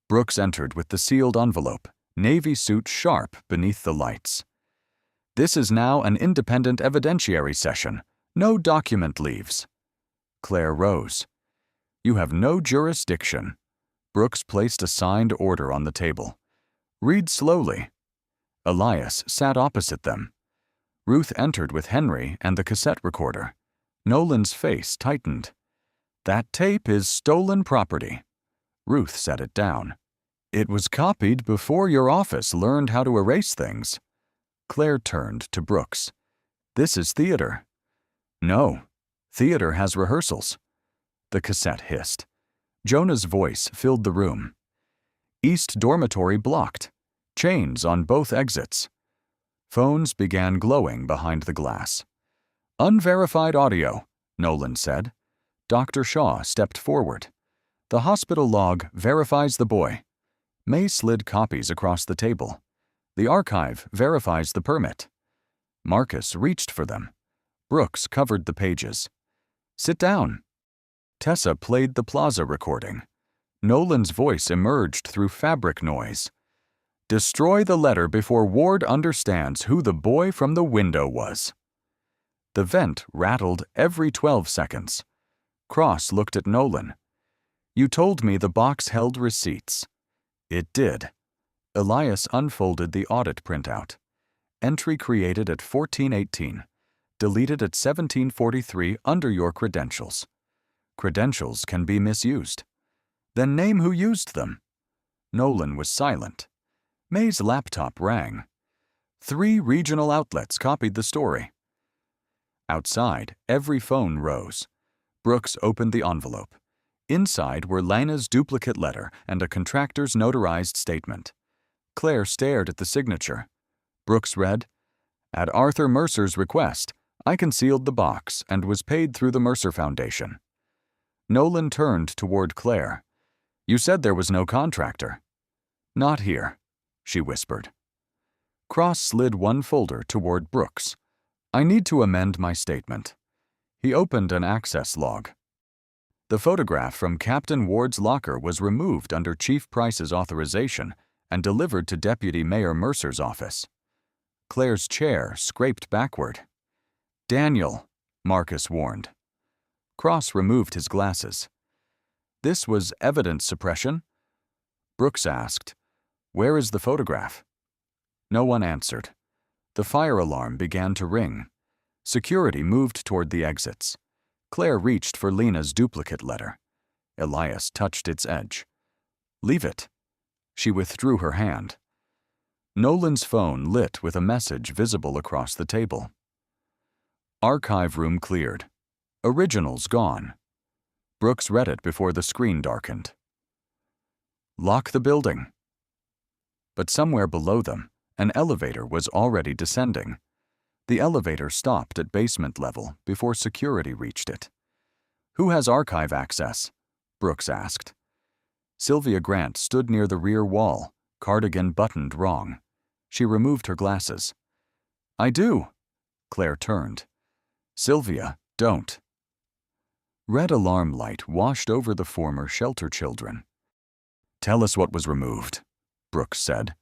Brooks entered with the sealed envelope, navy suit sharp beneath the lights. "This is now an independent evidentiary session. No document leaves." Claire rose. "You have no jurisdiction." Brooks placed a signed order on the table. "Read slowly." Elias sat opposite them. Ruth entered with Henry and the cassette recorder. Nolan's face tightened. "That tape is stolen property." Ruth set it down. "It was copied before your office learned how to erase things." Claire turned to Brooks. "This is theater." "No, theater has rehearsals." The cassette hissed. Jonah's voice filled the room. "East dormitory blocked. Chains on both exits." Phones began glowing behind the glass. "Unverified audio," Nolan said. Dr. Shaw stepped forward. The hospital log verifies the boy. May slid copies across the table. The archive verifies the permit. Marcus reached for them. Brooks covered the pages. Sit down. Tessa played the plaza recording. Nolan's voice emerged through fabric noise. Destroy the letter before Ward understands who the boy from the window was. The vent rattled every 12 seconds. Cross looked at Nolan. You told me the box held receipts. It did. Elias unfolded the audit printout. Entry created at 1418. Deleted at 1743 under your credentials. Credentials can be misused. Then name who used them. Nolan was silent. May's laptop rang. 3 regional outlets copied the story. Outside, every phone rose. Brooks opened the envelope. Inside were Lana's duplicate letter and a contractor's notarized statement. Claire stared at the signature. Brooks read, At Arthur Mercer's request, I concealed the box and was paid through the Mercer Foundation. Nolan turned toward Claire. You said there was no contractor. Not here, she whispered. Cross slid one folder toward Brooks. I need to amend my statement. He opened an access log. The photograph from Captain Ward's locker was removed under Chief Price's authorization and delivered to Deputy Mayor Mercer's office. Claire's chair scraped backward. Daniel, Marcus warned. Cross removed his glasses. This was evidence suppression? Brooks asked, Where is the photograph? No one answered. The fire alarm began to ring. Security moved toward the exits. Claire reached for Lena's duplicate letter. Elias touched its edge. Leave it. She withdrew her hand. Nolan's phone lit with a message visible across the table. Archive room cleared. Originals gone. Brooks read it before the screen darkened. Lock the building. But somewhere below them, an elevator was already descending. The elevator stopped at basement level before security reached it. Who has archive access? Brooks asked. Sylvia Grant stood near the rear wall, cardigan buttoned wrong. She removed her glasses. I do. Claire turned. Sylvia, don't. Red alarm light washed over the former shelter children. Tell us what was removed, Brooks said.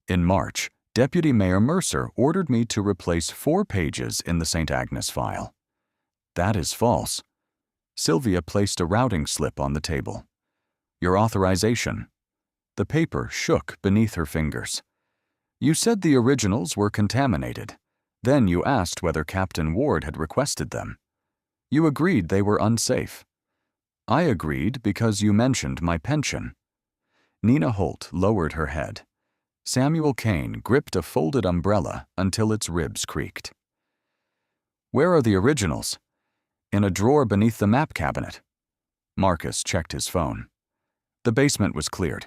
In March, Deputy Mayor Mercer ordered me to replace 4 pages in the St. Agnes file. That is false. Sylvia placed a routing slip on the table. Your authorization. The paper shook beneath her fingers. You said the originals were contaminated. Then you asked whether Captain Ward had requested them. You agreed they were unsafe. I agreed because you mentioned my pension. Nina Holt lowered her head. Samuel Kane gripped a folded umbrella until its ribs creaked. Where are the originals? In a drawer beneath the map cabinet. Marcus checked his phone. The basement was cleared.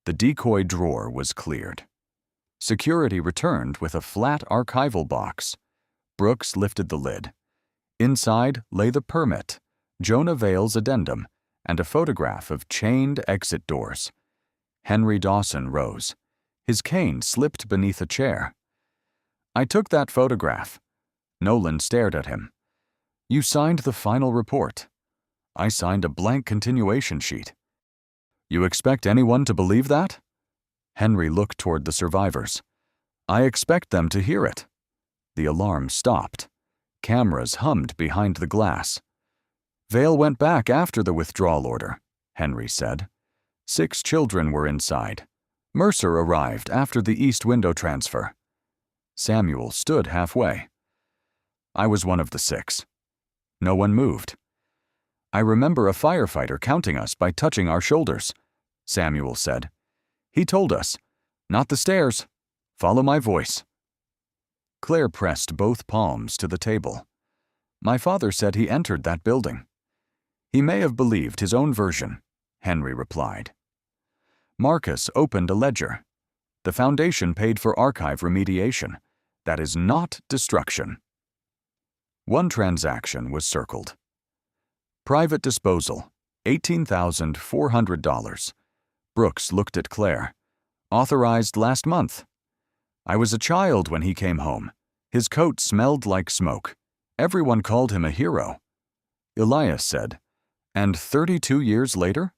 The decoy drawer was cleared. Security returned with a flat archival box. Brooks lifted the lid. Inside lay the permit, Jonah Vale's addendum, and a photograph of chained exit doors. Henry Dawson rose. His cane slipped beneath a chair. I took that photograph. Nolan stared at him. You signed the final report. I signed a blank continuation sheet. You expect anyone to believe that? Henry looked toward the survivors. I expect them to hear it. The alarm stopped. Cameras hummed behind the glass. Vale went back after the withdrawal order, Henry said. 6 children were inside. Mercer arrived after the east window transfer. Samuel stood halfway. I was one of the 6. No one moved. I remember a firefighter counting us by touching our shoulders, Samuel said. He told us, not the stairs. Follow my voice. Claire pressed both palms to the table. My father said he entered that building. He may have believed his own version, Henry replied. Marcus opened a ledger. The foundation paid for archive remediation. That is not destruction. One transaction was circled. Private disposal, $18,400. Brooks looked at Claire. Authorized last month. I was a child when he came home. His coat smelled like smoke. Everyone called him a hero. Elias said, and 32 years later?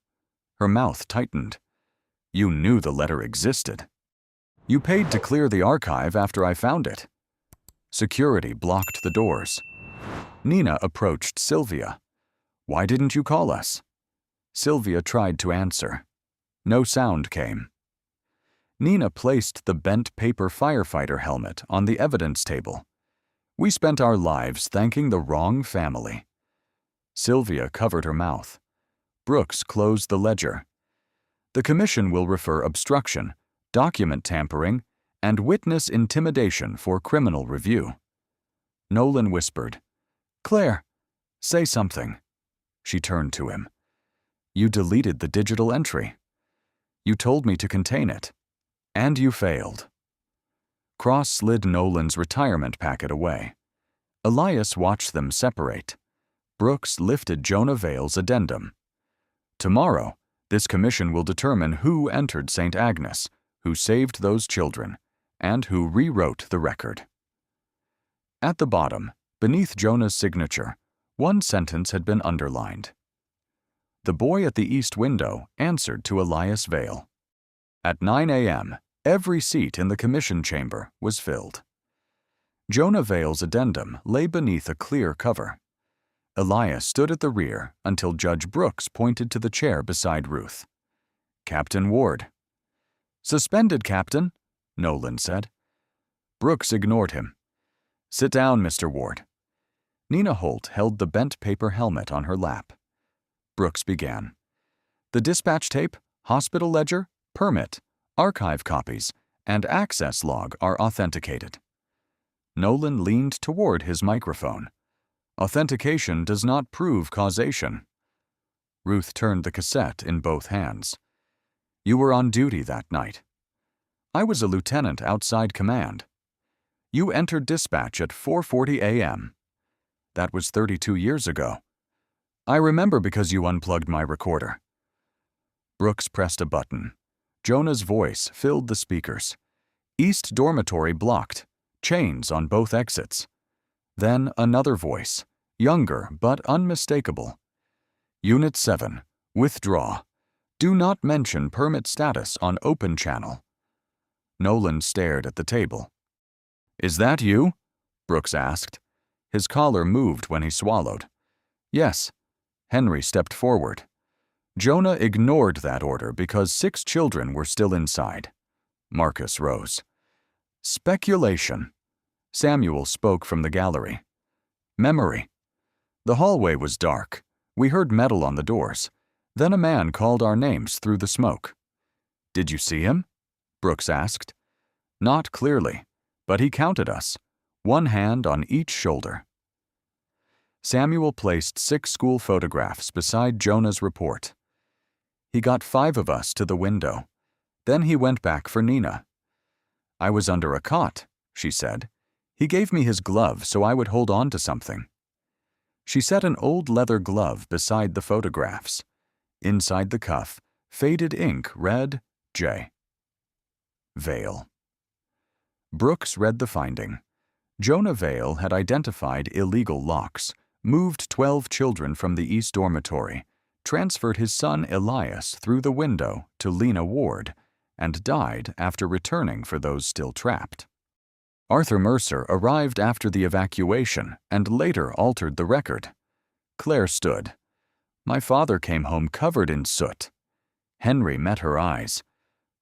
Her mouth tightened. You knew the letter existed. You paid to clear the archive after I found it. Security blocked the doors. Nina approached Sylvia. Why didn't you call us? Sylvia tried to answer. No sound came. Nina placed the bent paper firefighter helmet on the evidence table. We spent our lives thanking the wrong family. Sylvia covered her mouth. Brooks closed the ledger. The commission will refer obstruction, document tampering, and witness intimidation for criminal review. Nolan whispered, Claire, say something. She turned to him. You deleted the digital entry. You told me to contain it. And you failed. Cross slid Nolan's retirement packet away. Elias watched them separate. Brooks lifted Jonah Vale's addendum. Tomorrow, this commission will determine who entered St. Agnes, who saved those children, and who rewrote the record. At the bottom, beneath Jonah's signature, one sentence had been underlined. The boy at the east window answered to Elias Vale. At 9 a.m., every seat in the commission chamber was filled. Jonah Vale's addendum lay beneath a clear cover. Elias stood at the rear until Judge Brooks pointed to the chair beside Ruth. Captain Ward. Suspended, Captain, Nolan said. Brooks ignored him. Sit down, Mr. Ward. Nina Holt held the bent paper helmet on her lap. Brooks began. The dispatch tape, hospital ledger, permit, archive copies, and access log are authenticated. Nolan leaned toward his microphone. Authentication does not prove causation. Ruth turned the cassette in both hands. You were on duty that night. I was a lieutenant outside command. You entered dispatch at 4:40 a.m. That was 32 years ago. I remember because you unplugged my recorder. Brooks pressed a button. Jonah's voice filled the speakers. East dormitory blocked. Chains on both exits. Then another voice, younger but unmistakable. Unit 7, withdraw. Do not mention permit status on open channel. Nolan stared at the table. Is that you? Brooks asked. His collar moved when he swallowed. Yes. Henry stepped forward. Jonah ignored that order because 6 children were still inside. Marcus rose. Speculation. Samuel spoke from the gallery. Memory. The hallway was dark. We heard metal on the doors. Then a man called our names through the smoke. Did you see him? Brooks asked. Not clearly, but he counted us, one hand on each shoulder. Samuel placed 6 school photographs beside Jonah's report. He got 5 of us to the window. Then he went back for Nina. I was under a cot, she said. He gave me his glove so I would hold on to something. She set an old leather glove beside the photographs. Inside the cuff, faded ink read J. Vale. Brooks read the finding. Jonah Vale had identified illegal locks, moved 12 children from the East Dormitory, transferred his son Elias through the window to Lena Ward, and died after returning for those still trapped. Arthur Mercer arrived after the evacuation and later altered the record. Claire stood. My father came home covered in soot. Henry met her eyes.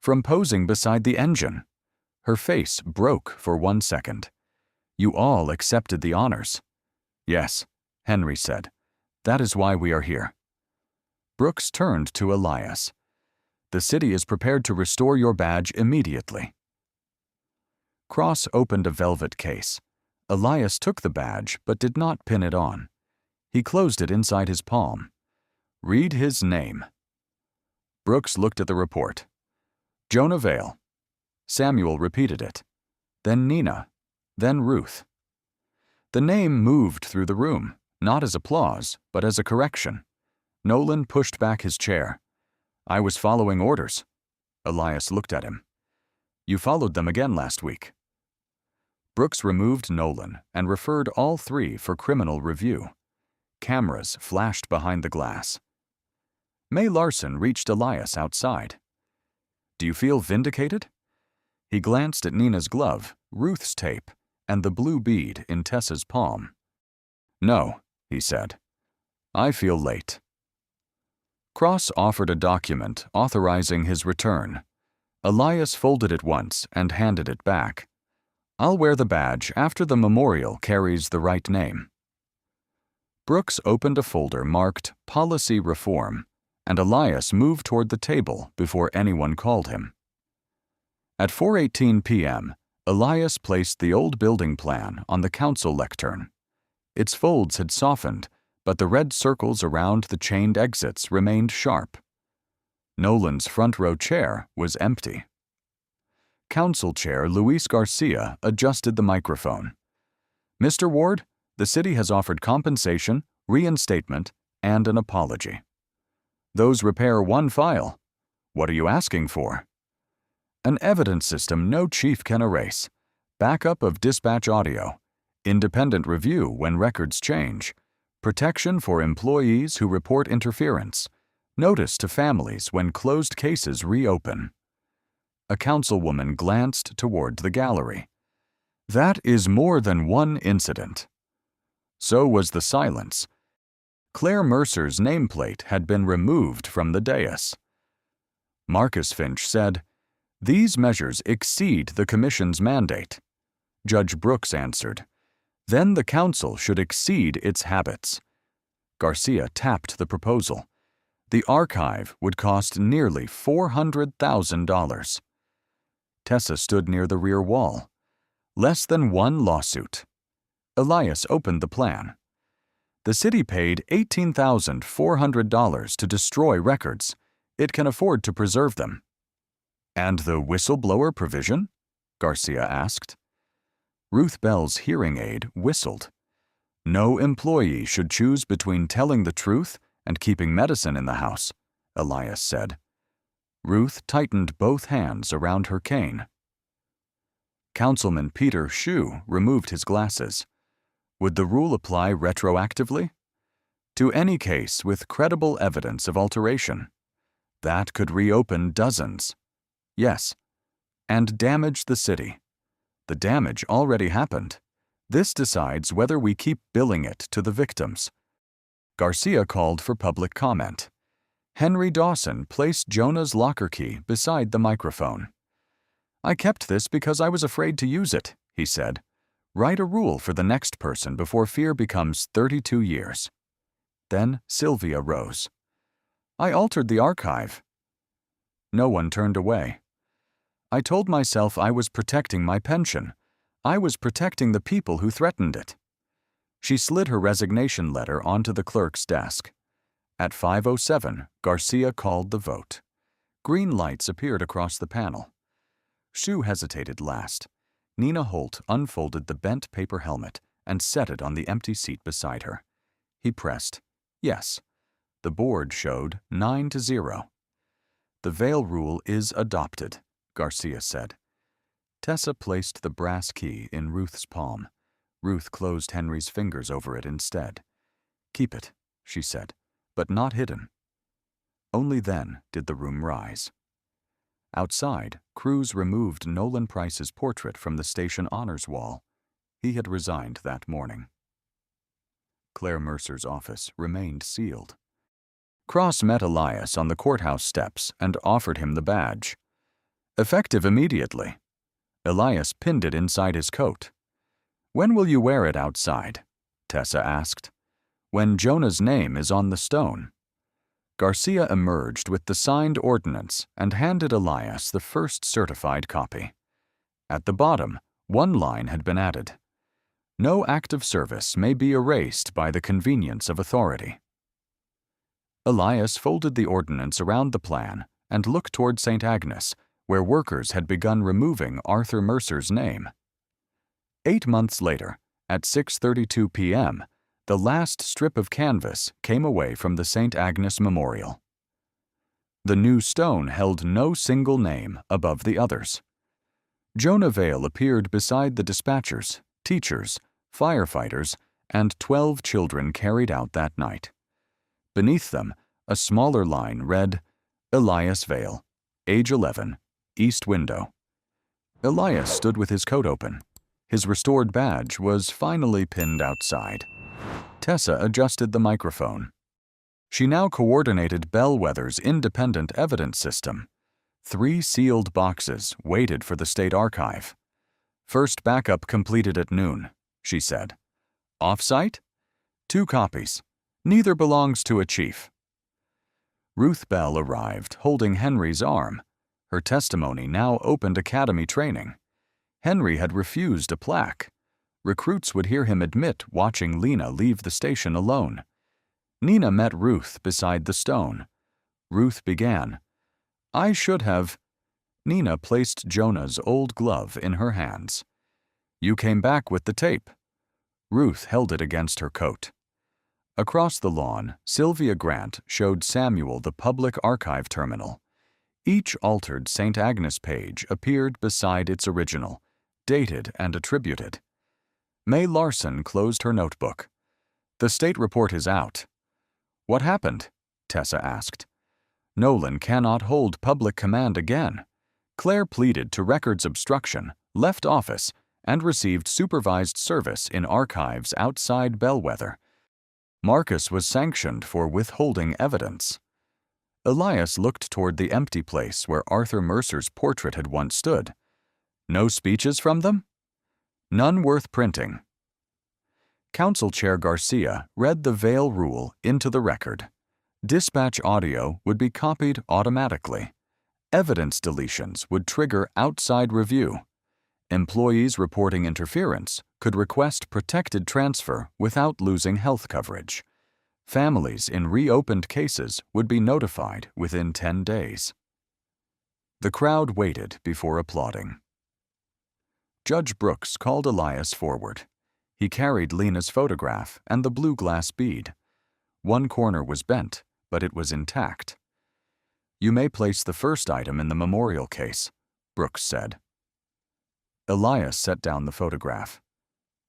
From posing beside the engine. Her face broke for 1 second. You all accepted the honors. Yes, Henry said. That is why we are here. Brooks turned to Elias. The city is prepared to restore your badge immediately. Cross opened a velvet case. Elias took the badge but did not pin it on. He closed it inside his palm. Read his name. Brooks looked at the report. Jonah Vale. Samuel repeated it. Then Nina. Then Ruth. The name moved through the room, not as applause, but as a correction. Nolan pushed back his chair. "I was following orders." Elias looked at him. "You followed them again last week." Brooks removed Nolan and referred all three for criminal review. Cameras flashed behind the glass. May Larson reached Elias outside. "Do you feel vindicated?" He glanced at Nina's glove, Ruth's tape, and the blue bead in Tessa's palm. "No," he said. "I feel late." Cross offered a document authorizing his return. Elias folded it once and handed it back. "I'll wear the badge after the memorial carries the right name." Brooks opened a folder marked Policy Reform, and Elias moved toward the table before anyone called him. At 4:18 p.m., Elias placed the old building plan on the council lectern. Its folds had softened, but the red circles around the chained exits remained sharp. Nolan's front row chair was empty. Council Chair Luis Garcia adjusted the microphone. "Mr. Ward, the city has offered compensation, reinstatement, and an apology. Those repair one file. What are you asking for?" "An evidence system no chief can erase. Backup of dispatch audio. Independent review when records change. Protection for employees who report interference. Notice to families when closed cases reopen." A councilwoman glanced toward the gallery. "That is more than one incident." So was the silence. Claire Mercer's nameplate had been removed from the dais. Marcus Finch said, "These measures exceed the Commission's mandate." Judge Brooks answered, "Then the Council should exceed its habits." Garcia tapped the proposal. The archive would cost nearly $400,000. Tessa stood near the rear wall. Less than one lawsuit. Elias opened the plan. "The city paid $18,400 to destroy records. It can afford to preserve them." "And the whistleblower provision?" Garcia asked. Ruth Bell's hearing aid whistled. "No employee should choose between telling the truth and keeping medicine in the house," Elias said. Ruth tightened both hands around her cane. Councilman Peter Shue removed his glasses. "Would the rule apply retroactively?" "To any case with credible evidence of alteration. That could reopen dozens." "Yes. And damage the city." "The damage already happened. This decides whether we keep billing it to the victims." Garcia called for public comment. Henry Dawson placed Jonah's locker key beside the microphone. "I kept this because I was afraid to use it," he said. "Write a rule for the next person before fear becomes 32 years. Then Sylvia rose. "I altered the archive." No one turned away. "I told myself I was protecting my pension. I was protecting the people who threatened it." She slid her resignation letter onto the clerk's desk. At 5:07, Garcia called the vote. Green lights appeared across the panel. Shue hesitated last. Nina Holt unfolded the bent paper helmet and set it on the empty seat beside her. He pressed, "Yes." The board showed 9-0. "The veil rule is adopted," Garcia said. Tessa placed the brass key in Ruth's palm. Ruth closed Henry's fingers over it instead. "Keep it," she said, "but not hidden." Only then did the room rise. Outside, crews removed Nolan Price's portrait from the station honors wall. He had resigned that morning. Claire Mercer's office remained sealed. Cross met Elias on the courthouse steps and offered him the badge. "Effective immediately." Elias pinned it inside his coat. "When will you wear it outside?" Tessa asked. "When Jonah's name is on the stone." Garcia emerged with the signed ordinance and handed Elias the first certified copy. At the bottom, one line had been added. "No act of service may be erased by the convenience of authority." Elias folded the ordinance around the plan and looked toward St. Agnes, where workers had begun removing Arthur Mercer's name. 8 months later, at 6:32 p.m., The last strip of canvas came away from the St. Agnes Memorial. The new stone held no single name above the others. Jonah Vale appeared beside the dispatchers, teachers, firefighters, and 12 children carried out that night. Beneath them, a smaller line read, Elias Vale, age 11, east window. Elias stood with his coat open. His restored badge was finally pinned outside. Tessa adjusted the microphone. She now coordinated Bellwether's independent evidence system. 3 sealed boxes waited for the state archive. First backup completed at noon, she said. Off-site? 2 copies. Neither belongs to a chief. Ruth Bell arrived, holding Henry's arm. Her testimony now opened academy training. Henry had refused a plaque. Recruits would hear him admit watching Lena leave the station alone. Nina met Ruth beside the stone. Ruth began, I should have. Nina placed Jonah's old glove in her hands. You came back with the tape. Ruth held it against her coat. Across the lawn, Sylvia Grant showed Samuel the public archive terminal. Each altered St. Agnes page appeared beside its original, dated and attributed. May Larson closed her notebook. The state report is out. What happened? Tessa asked. Nolan cannot hold public command again. Claire pleaded to records obstruction, left office, and received supervised service in archives outside Bellwether. Marcus was sanctioned for withholding evidence. Elias looked toward the empty place where Arthur Mercer's portrait had once stood. No speeches from them? None worth printing. Council Chair Garcia read the Vale rule into the record. Dispatch audio would be copied automatically. Evidence deletions would trigger outside review. Employees reporting interference could request protected transfer without losing health coverage. Families in reopened cases would be notified within 10 days. The crowd waited before applauding. Judge Brooks called Elias forward. He carried Lena's photograph and the blue glass bead. One corner was bent, but it was intact. You may place the first item in the memorial case, Brooks said. Elias set down the photograph.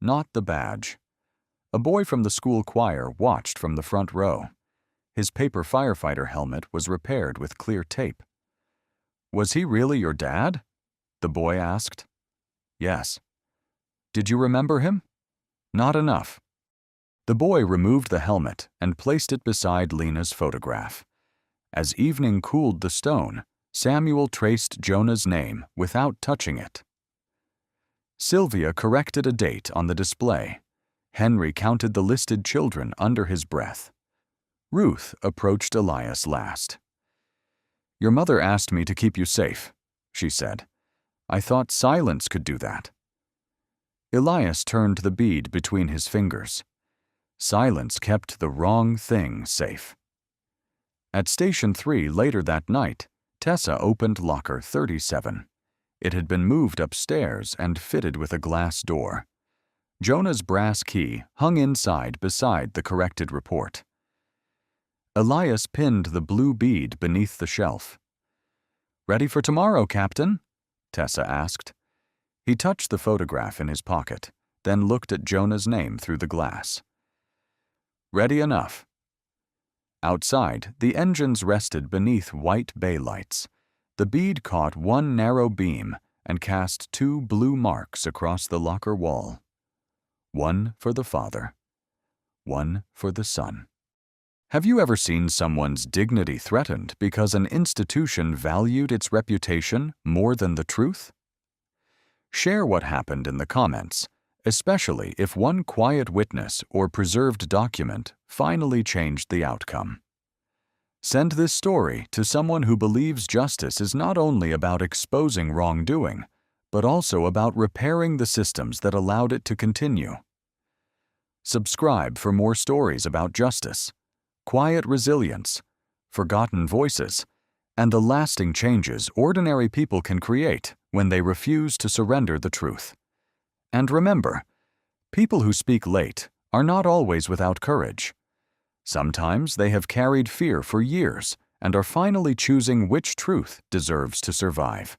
Not the badge. A boy from the school choir watched from the front row. His paper firefighter helmet was repaired with clear tape. Was he really your dad? The boy asked. Yes. Did you remember him? Not enough. The boy removed the helmet and placed it beside Lena's photograph. As evening cooled the stone, Samuel traced Jonah's name without touching it. Sylvia corrected a date on the display. Henry counted the listed children under his breath. Ruth approached Elias last. Your mother asked me to keep you safe, she said. I thought silence could do that. Elias turned the bead between his fingers. Silence kept the wrong thing safe. At Station 3 later that night, Tessa opened locker 37. It had been moved upstairs and fitted with a glass door. Jonah's brass key hung inside beside the corrected report. Elias pinned the blue bead beneath the shelf. Ready for tomorrow, Captain? Tessa asked. He touched the photograph in his pocket, then looked at Jonah's name through the glass. Ready enough. Outside, the engines rested beneath white bay lights. The bead caught one narrow beam and cast 2 blue marks across the locker wall. One for the father, one for the son. Have you ever seen someone's dignity threatened because an institution valued its reputation more than the truth? Share what happened in the comments, especially if one quiet witness or preserved document finally changed the outcome. Send this story to someone who believes justice is not only about exposing wrongdoing, but also about repairing the systems that allowed it to continue. Subscribe for more stories about justice, quiet resilience, forgotten voices, and the lasting changes ordinary people can create when they refuse to surrender the truth. And remember, people who speak late are not always without courage. Sometimes they have carried fear for years and are finally choosing which truth deserves to survive.